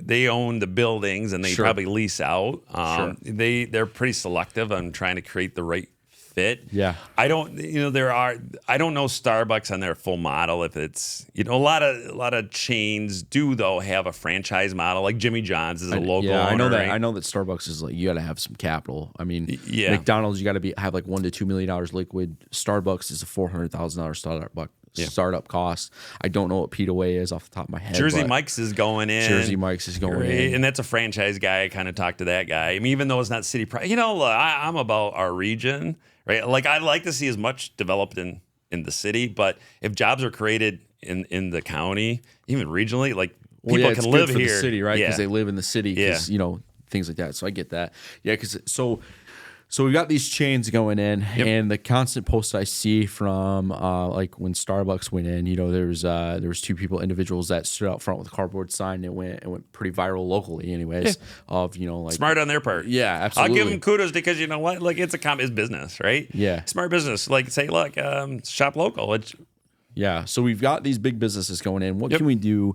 They own the buildings, and they probably lease out. Sure. They're pretty selective on trying to create the right fit fit. Yeah. I don't know Starbucks on their full model. If it's, a lot of chains do though have a franchise model, like Jimmy John's is a local Yeah, I know owner, that. right? I know that Starbucks is like, you got to have some capital. I mean, Yeah. McDonald's, you got to have like $1 to $2 million liquid. Starbucks is a $400,000 startup cost. I don't know what Pete Away is off the top of my head. Jersey Mike's is going in. Jersey Mike's is going in. And that's a franchise guy. I kind of talked to that guy. I mean, even though it's not city, I'm about our region, right? Like, I'd like to see as much developed in the city, but if jobs are created in the county, even regionally, like people can live here. For the city, right? Because Yeah. they live in the city. Because things like that. So I get that. Yeah, because so we've got these chains going in, and the constant posts I see from like when Starbucks went in, there was two individuals that stood out front with a cardboard sign and it went pretty viral locally, anyways. Of like smart on their part. Yeah, absolutely. I'll give them kudos because you know what, like it's business, right? Yeah, smart business. Like say, look, shop local. Yeah, so we've got these big businesses going in. What can we do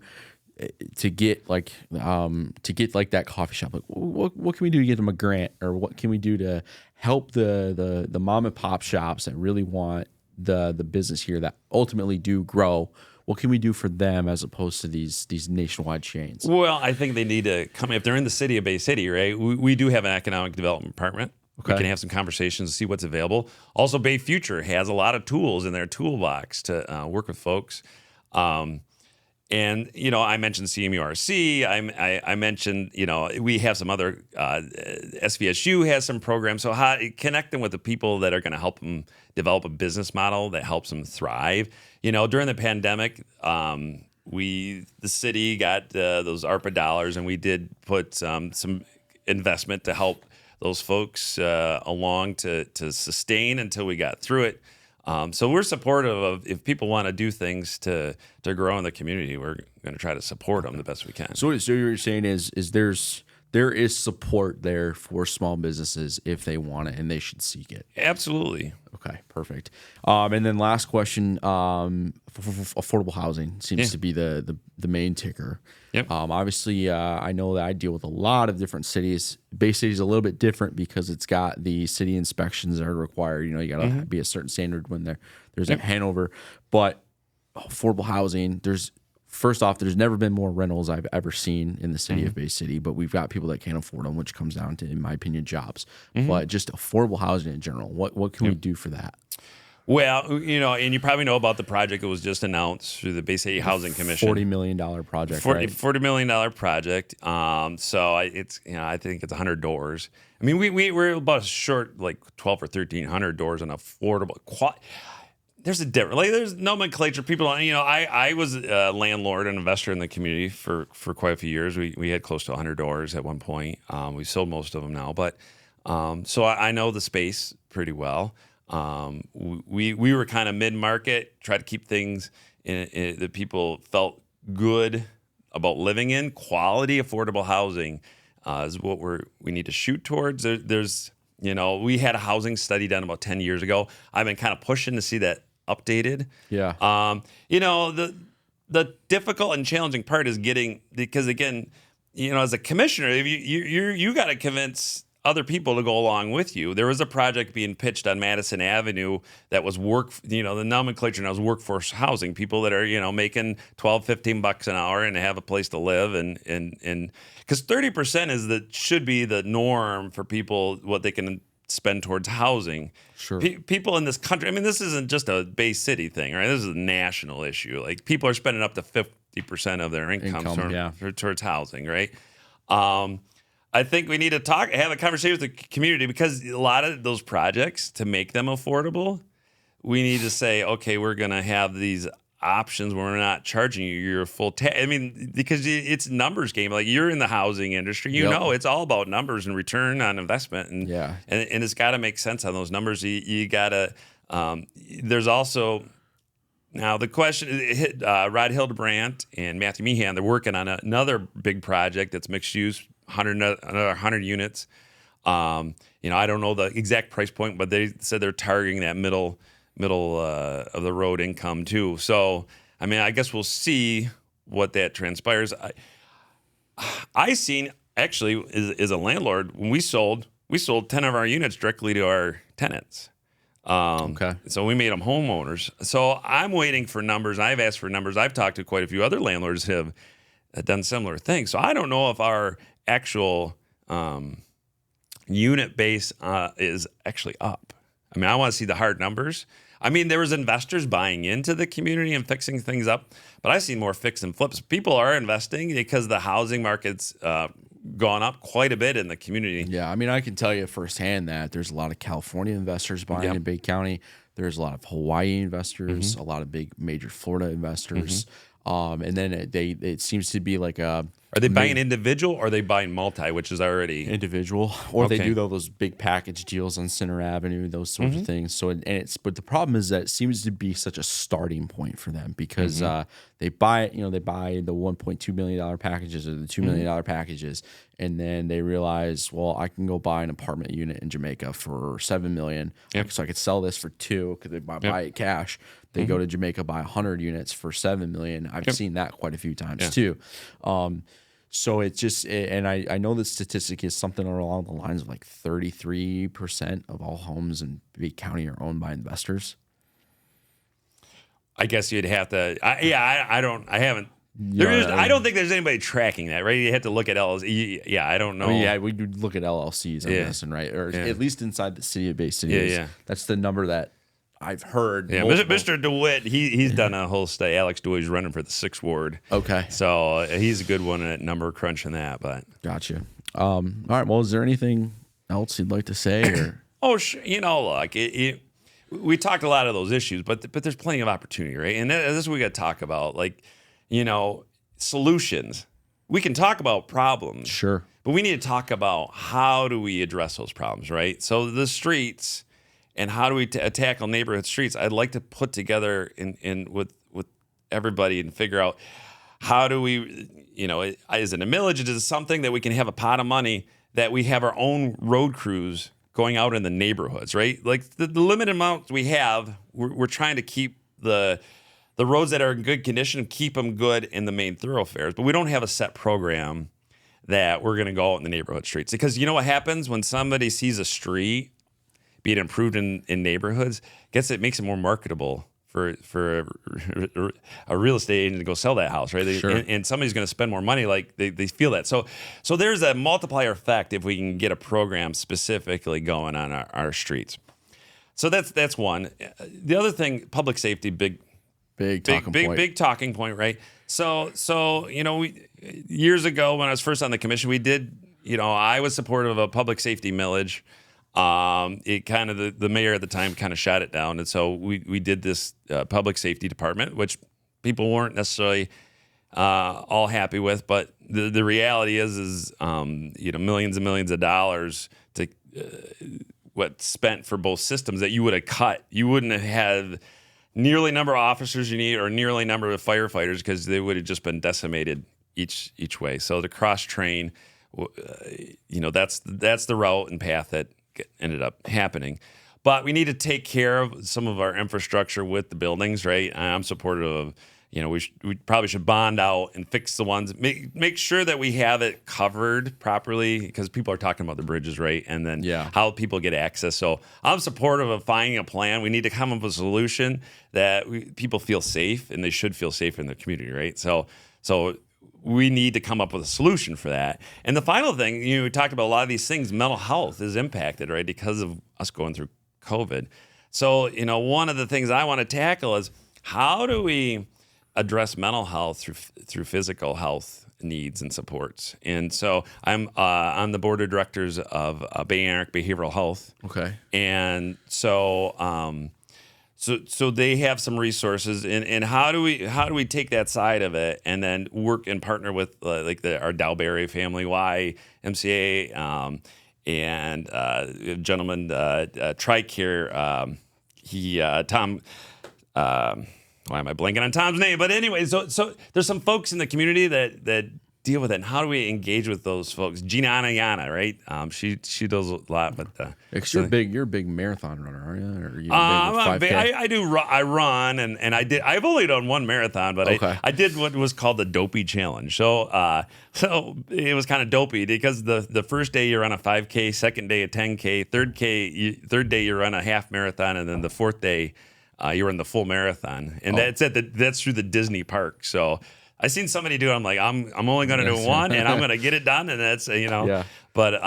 to get that coffee shop? Like, what can we do to get them a grant, or what can we do to help the mom and pop shops that really want the business here that ultimately do grow? What can we do for them as opposed to these nationwide chains? Well, I think they need to come if they're in the city of Bay City, right? We do have an economic development department. Okay. We can have some conversations, see what's available. Also, Bay Future has a lot of tools in their toolbox to work with folks. And, I mentioned CMURC. I mentioned, we have some other, SVSU has some programs. So connect them with the people that are going to help them develop a business model that helps them thrive. During the pandemic, the city got those ARPA dollars, and we did put some investment to help those folks along to sustain until we got through it. So we're supportive of if people want to do things to grow in the community, we're going to try to support them the best we can. So what you're saying is there is support there for small businesses if they want it, and they should seek it. Absolutely. Okay, perfect. And then last question, affordable housing seems to be the main ticker. Yep. Obviously, I know that I deal with a lot of different cities. Bay City is a little bit different because it's got the city inspections that are required. You got to be a certain standard when there's a Hanover. But affordable housing, first off, there's never been more rentals I've ever seen in the city of Bay City, but we've got people that can't afford them, which comes down to, in my opinion, jobs. But just affordable housing in general, what can we do for that? Well, and you probably know about the project that was just announced through the Bay City Housing Commission. $40 million project, right? Right? $40 million project. So it's, I think it's 100 doors. I mean, we're about short, like 12 or 1,300 doors on affordable. There's a different, there's nomenclature. People, I was a landlord and investor in the community for quite a few years. We had close to 100 doors at one point. We sold most of them now, but so I know the space pretty well. We were kind of mid-market, tried to keep things in that people felt good about living in. Quality, affordable housing is what we need to shoot towards. There's, we had a housing study done about 10 years ago. I've been kind of pushing to see that updated. Yeah. The difficult and challenging part is because again, as a commissioner, if you got to convince other people to go along with you. There was a project being pitched on Madison Avenue that was the nomenclature now is workforce housing, people that are, making $12-15 an hour and have a place to live. And because 30% should be the norm for people, what they can spend towards housing. Sure. People in this country, I mean, this isn't just a Bay City thing, right? This is a national issue. Like people are spending up to 50% of their income towards housing, right? I think we need to have a conversation with the community because a lot of those projects, to make them affordable, we need to say, okay, we're going to have these options where we're not charging you your full I mean, because it's numbers game. Like you're in the housing industry, it's all about numbers and return on investment. And it's got to make sense on those numbers. You got to, there's also, now the question, Rod Hildebrandt and Matthew Meehan, they're working on another big project that's mixed use, 100 units. I don't know the exact price point, but they said they're targeting that middle of the road income too. So, I mean, I guess we'll see what that transpires. I seen actually as a landlord when we sold 10 of our units directly to our tenants. Okay. So we made them homeowners. So I'm waiting for numbers. I've asked for numbers. I've talked to quite a few other landlords who have done similar things. So I don't know if our actual unit base is actually up. I mean, I want to see the hard numbers. I mean, there was investors buying into the community and fixing things up, but I see more fix and flips. People are investing because the housing market's gone up quite a bit in the community. Yeah, I mean, I can tell you firsthand that there's a lot of California investors buying in Bay County. There's a lot of Hawaii investors, a lot of big major Florida investors. And then it seems to be like a... Are they buying individual or are they buying multi, which is already... Individual. Or they do those big package deals on Center Avenue, those sorts of things. So, but the problem is that it seems to be such a starting point for them because they buy the $1.2 million packages or the $2 million packages. And then they realize, well, I can go buy an apartment unit in Jamaica for $7 million. So I could sell this for $2 million because they buy it cash. They go to Jamaica, buy 100 units for $7 million. I've seen that quite a few times too. So it's just, and I know the statistic is something along the lines of like 33% of all homes in Bay County are owned by investors. I guess you'd have to. I don't think there's anybody tracking that, right? You have to look at LLC. Yeah, I don't know. We do look at LLCs, I'm guessing, right? Or at least inside the city of Bay City. That's the number that I've heard. Yeah, Mr. DeWitt, he's done a whole study. Alex DeWitt is running for the 6th ward. Okay. So he's a good one at number crunching that. But gotcha. All right. Well, is there anything else you'd like to say? Or? Oh, sure. Look, we talked a lot of those issues, but there's plenty of opportunity, right? And this is what we got to talk about. Like, solutions. We can talk about problems. Sure. But we need to talk about how do we address those problems, right? So the streets and how do we tackle neighborhood streets? I'd like to put together in with everybody and figure out how do we, is it a millage? Is it something that we can have a pot of money that we have our own road crews going out in the neighborhoods, right? Like the limited amount we have, we're trying to keep the roads that are in good condition, keep them good in the main thoroughfares. But we don't have a set program that we're going to go out in the neighborhood streets. Because you know what happens when somebody sees a street being improved in neighborhoods? It makes it more marketable for a real estate agent to go sell that house, right? And somebody's going to spend more money. Like they feel that. So there's a multiplier effect if we can get a program specifically going on our streets. So that's one. The other thing, public safety, big talking point, right? So years ago when I was first on the commission, we did, I was supportive of a public safety millage. It kind of the mayor at the time kind of shot it down, and so we did this public safety department, which people weren't necessarily all happy with. But the reality is millions and millions of dollars to spent for both systems that you would have cut. You wouldn't have had nearly number of officers you need or nearly number of firefighters because they would have just been decimated each way. So the cross train, that's the route and path that ended up happening. But we need to take care of some of our infrastructure with the buildings, right? I'm supportive of, we probably should bond out and fix the ones, make sure that we have it covered properly because people are talking about the bridges, right? And then how people get access. So I'm supportive of finding a plan. We need to come up with a solution that people feel safe, and they should feel safe in their community, right? So we need to come up with a solution for that. And the final thing, we talked about a lot of these things, mental health is impacted, right, because of us going through COVID. So, one of the things I want to tackle is how do we address mental health through physical health needs and supports. And so I'm on the board of directors of Bay Area Behavioral Health. Okay. And so So they have some resources, and how do we take that side of it and then work and partner with our Dalberry Family YMCA and a gentleman TRICARE. Tom. Why am I blanking on Tom's name? But anyway, so there's some folks in the community that deal with it, and how do we engage with those folks? Yana, right? She does a lot, but you're a big marathon runner, aren't you? Or you a big 5K? I run, and I've only done one marathon, but Okay. I did what was called the Dopey Challenge. So it was kind of dopey because the first day you run a 5K, second day a 10K, third day you run a half marathon, and then the fourth day you run the full marathon, and that's through the Disney park. So I seen somebody do it. I'm like, I'm only going to do one, and I'm going to get it done, and that's Yeah. But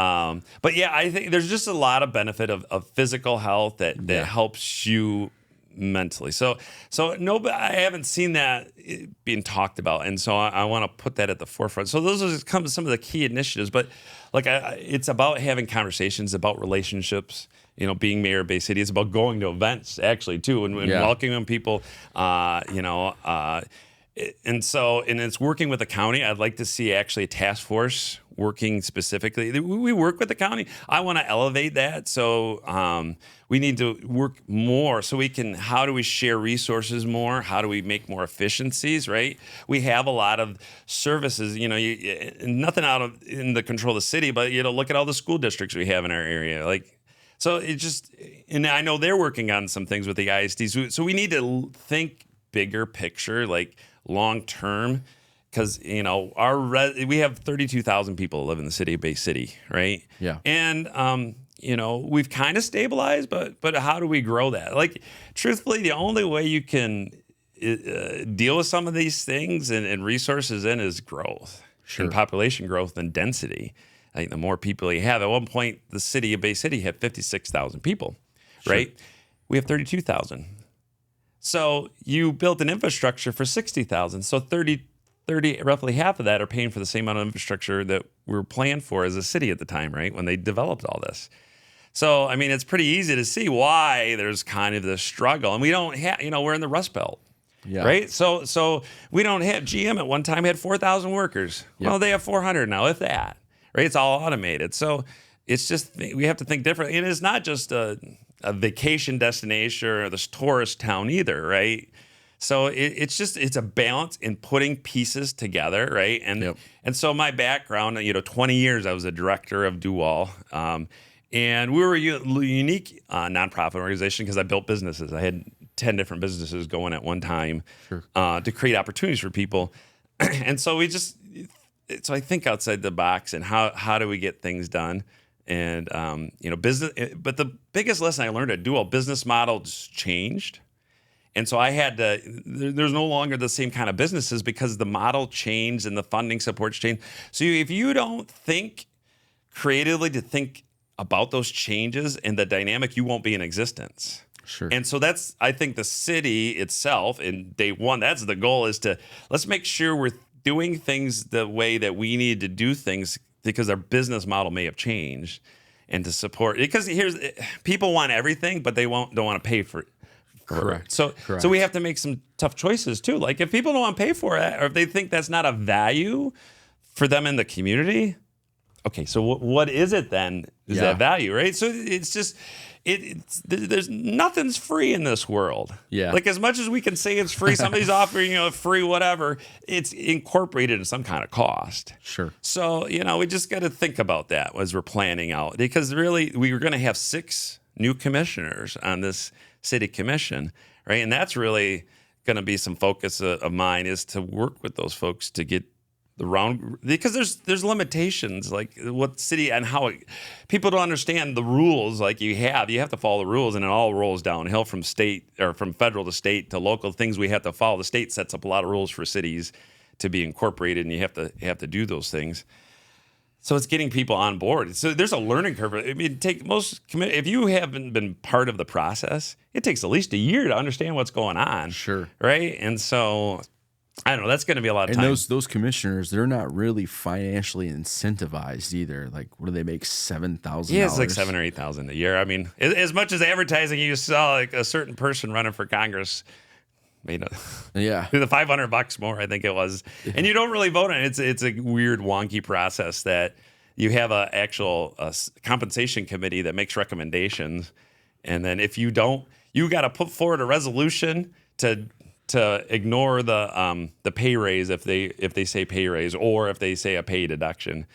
yeah, I think there's just a lot of benefit of physical health that helps you mentally. So no, I haven't seen that being talked about, and so I want to put that at the forefront. So those are some of the key initiatives. But like, it's about having conversations about relationships. Being mayor of Bay City, it's about going to events actually too, and welcoming people. And it's working with the county. I'd like to see actually a task force working specifically. We work with the county. I want to elevate that. So we need to work more so how do we share resources more? How do we make more efficiencies, right? We have a lot of services, nothing in the control of the city, but look at all the school districts we have in our area. So and I know they're working on some things with the ISDs. So we need to think bigger picture, like long term, because we have 32,000 people live in the city of Bay City, right? Yeah. And we've kind of stabilized, but how do we grow that? Like, truthfully, the only way you can deal with some of these things and resources is growth, and population growth and density. I think the more people you have, at one point the city of Bay City had 56,000 people, right? We have 32,000. So you built an infrastructure for 60,000. So 30, roughly half of that are paying for the same amount of infrastructure that we were planned for as a city at the time, right? When they developed all this. So, I mean, it's pretty easy to see why there's kind of this struggle. And we don't have, we're in the Rust Belt, right? So we don't have, GM at one time had 4,000 workers. Yep. Well, they have 400 now, if that, right? It's all automated. So it's just, we have to think differently. And it's not just a vacation destination or this tourist town either, right? So it's a balance in putting pieces together, right? And so my background, 20 years I was a director of Dual, and we were a unique nonprofit organization because I built businesses. I had 10 different businesses going at one time to create opportunities for people, and so so I think outside the box and how do we get things done. And business, but the biggest lesson I learned at Dual, business models changed, and so I had to. There's no longer the same kind of businesses because the model changed and the funding supports changed. So if you don't think creatively to think about those changes and the dynamic, you won't be in existence. Sure. And so that's, I think, the city itself. In day one, that's the goal: is to let's make sure we're doing things the way that we need to do things, because our business model may have changed, and to support, because people want everything, but they don't want to pay for it. Correct. So we have to make some tough choices too. Like, if people don't want to pay for it, or if they think that's not a value for them in the community, okay, so what is it then? Is that value, right? So it's just, there's nothing's free in this world. Yeah. Like, as much as we can say it's free, somebody's offering free whatever, it's incorporated in some kind of cost. Sure. So, we just got to think about that as we're planning out, because really we were going to have 6 new commissioners on this city commission, right? And that's really going to be some focus of mine, is to work with those folks to get the round, because there's limitations, like what city and how people don't understand the rules. Like, you have to follow the rules, and it all rolls downhill from state, or from federal to state to local things we have to follow. The state sets up a lot of rules for cities to be incorporated, and you have to do those things. So it's getting people on board. So there's a learning curve. I mean, if you haven't been part of the process, it takes at least a year to understand what's going on. Sure. Right. And so, I don't know, that's going to be a lot of time. And those commissioners, they're not really financially incentivized either. Like, what do they make, $7,000? Yeah, it's like $7,000 or $8,000 a year. I mean, as much as advertising, you saw like a certain person running for Congress made the $500 more, I think it was, and you don't really vote on it. It's a weird, wonky process that you have a actual compensation committee that makes recommendations, and then if you don't, you got to put forward a resolution to to ignore the pay raise if they say pay raise or if they say a pay deduction,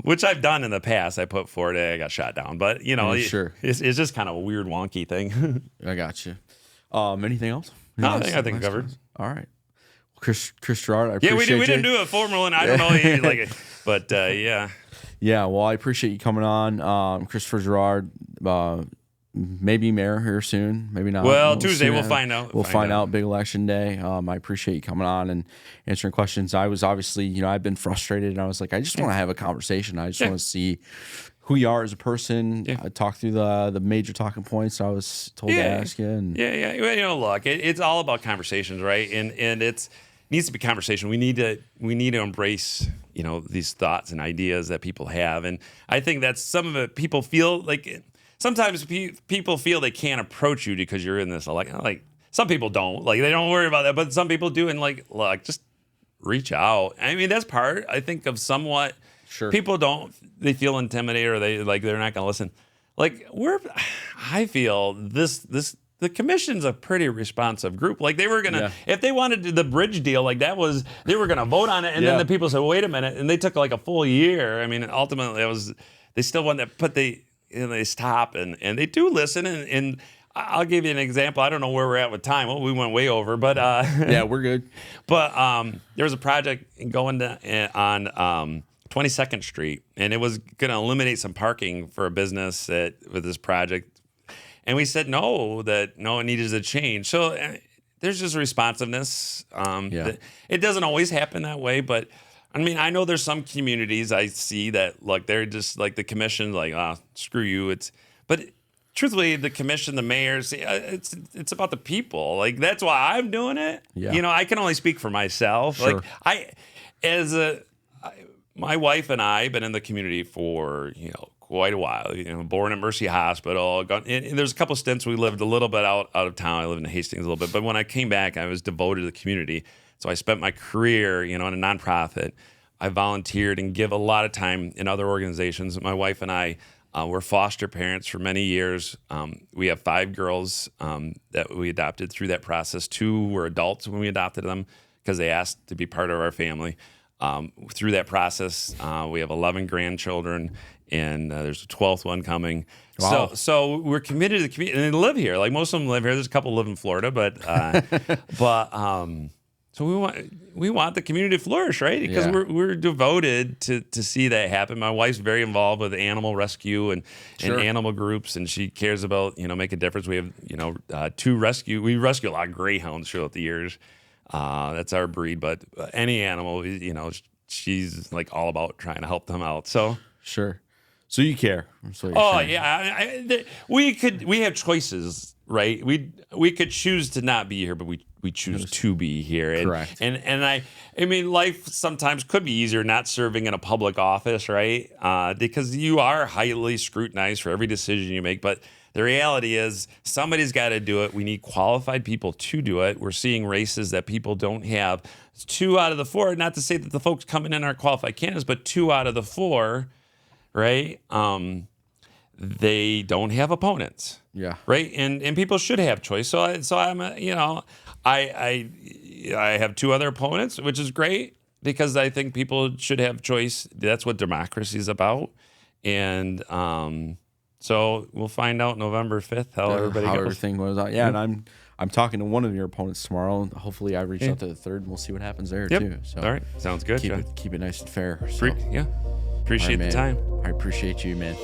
which I've done in the past. I put forward, I got shot down, but sure, it's just kind of a weird wonky thing. I got you. Anything else? No, I think covered. All right. Chris Girard, I appreciate we didn't do a formal one. I don't know, like it, but yeah. Yeah, well, I appreciate you coming on, Christopher Girard. Maybe mayor here soon, maybe not. Well, Tuesday we'll find out. We'll find out. Big election day. I appreciate you coming on and answering questions. I was obviously, I've been frustrated, and I was like, I just want to have a conversation. I just want to see who you are as a person. Talk through the major talking points I was told to ask you. And Well, look, it's all about conversations, right? And it needs to be conversation. We need to embrace these thoughts and ideas that people have, and I think that's some of it. People feel like. Sometimes people feel they can't approach you because you're in this election. Like some people don't. Like they don't worry about that, but some people do. And look, just reach out. I mean, that's part, I think, of somewhat. Sure. People don't. They feel intimidated, or they're not going to listen. Like I feel the commission's a pretty responsive group. Like they were gonna, if they wanted the bridge deal, like they were gonna vote on it, and then the people said, well, wait a minute, and they took like a full year. I mean, ultimately, they still wanted that, but they stop and they do listen, and I'll give you an example. I don't know where we're at with time. Well, we went way over, but yeah, we're good. But there was a project going on 22nd Street, and it was going to eliminate some parking for a business with this project, and we said it needed to change. So there's just responsiveness. It doesn't always happen that way, but. I mean, I know there's some communities I see that they're just like the commission, screw you. But truthfully, the commission, the mayors, it's about the people. Like that's why I'm doing it. Yeah. I can only speak for myself. Sure. My wife and I have been in the community for quite a while. Born at Mercy Hospital. And there's a couple stints we lived a little bit out of town. I lived in Hastings a little bit, but when I came back, I was devoted to the community. So I spent my career, in a nonprofit. I volunteered and give a lot of time in other organizations. My wife and I were foster parents for many years. We have 5 girls that we adopted through that process. 2 were adults when we adopted them because they asked to be part of our family. Through that process, we have 11 grandchildren, and there's a 12th one coming. Wow. So we're committed to the community, and they live here. Like most of them live here. There's a couple live in Florida, but so we want the community to flourish, right? Because we're devoted to see that happen. My wife's very involved with animal rescue and animal groups, and she cares about make a difference. We have 2 rescue. We rescue a lot of greyhounds throughout the years. That's our breed, but any animal, she's like all about trying to help them out. So sure. So you care. We have choices, right? We could choose to not be here, but we choose to be here. And, correct. And I mean, life sometimes could be easier not serving in a public office, right? Because you are highly scrutinized for every decision you make. But the reality is somebody's got to do it. We need qualified people to do it. We're seeing races that people don't have. It's 2 out of the 4, not to say that the folks coming in are qualified candidates, but 2 out of the 4, right? They don't have opponents. Yeah. Right. And people should have choice. So I'm I have 2 other opponents, which is great because I think people should have choice. That's what democracy is about. And so we'll find out November 5th how everything goes out. Yeah, and I'm talking to one of your opponents tomorrow. Hopefully I reach out to the 3rd and we'll see what happens there too. So all right. Sounds good. Keep it nice and fair. So. Appreciate the time. I appreciate you, man.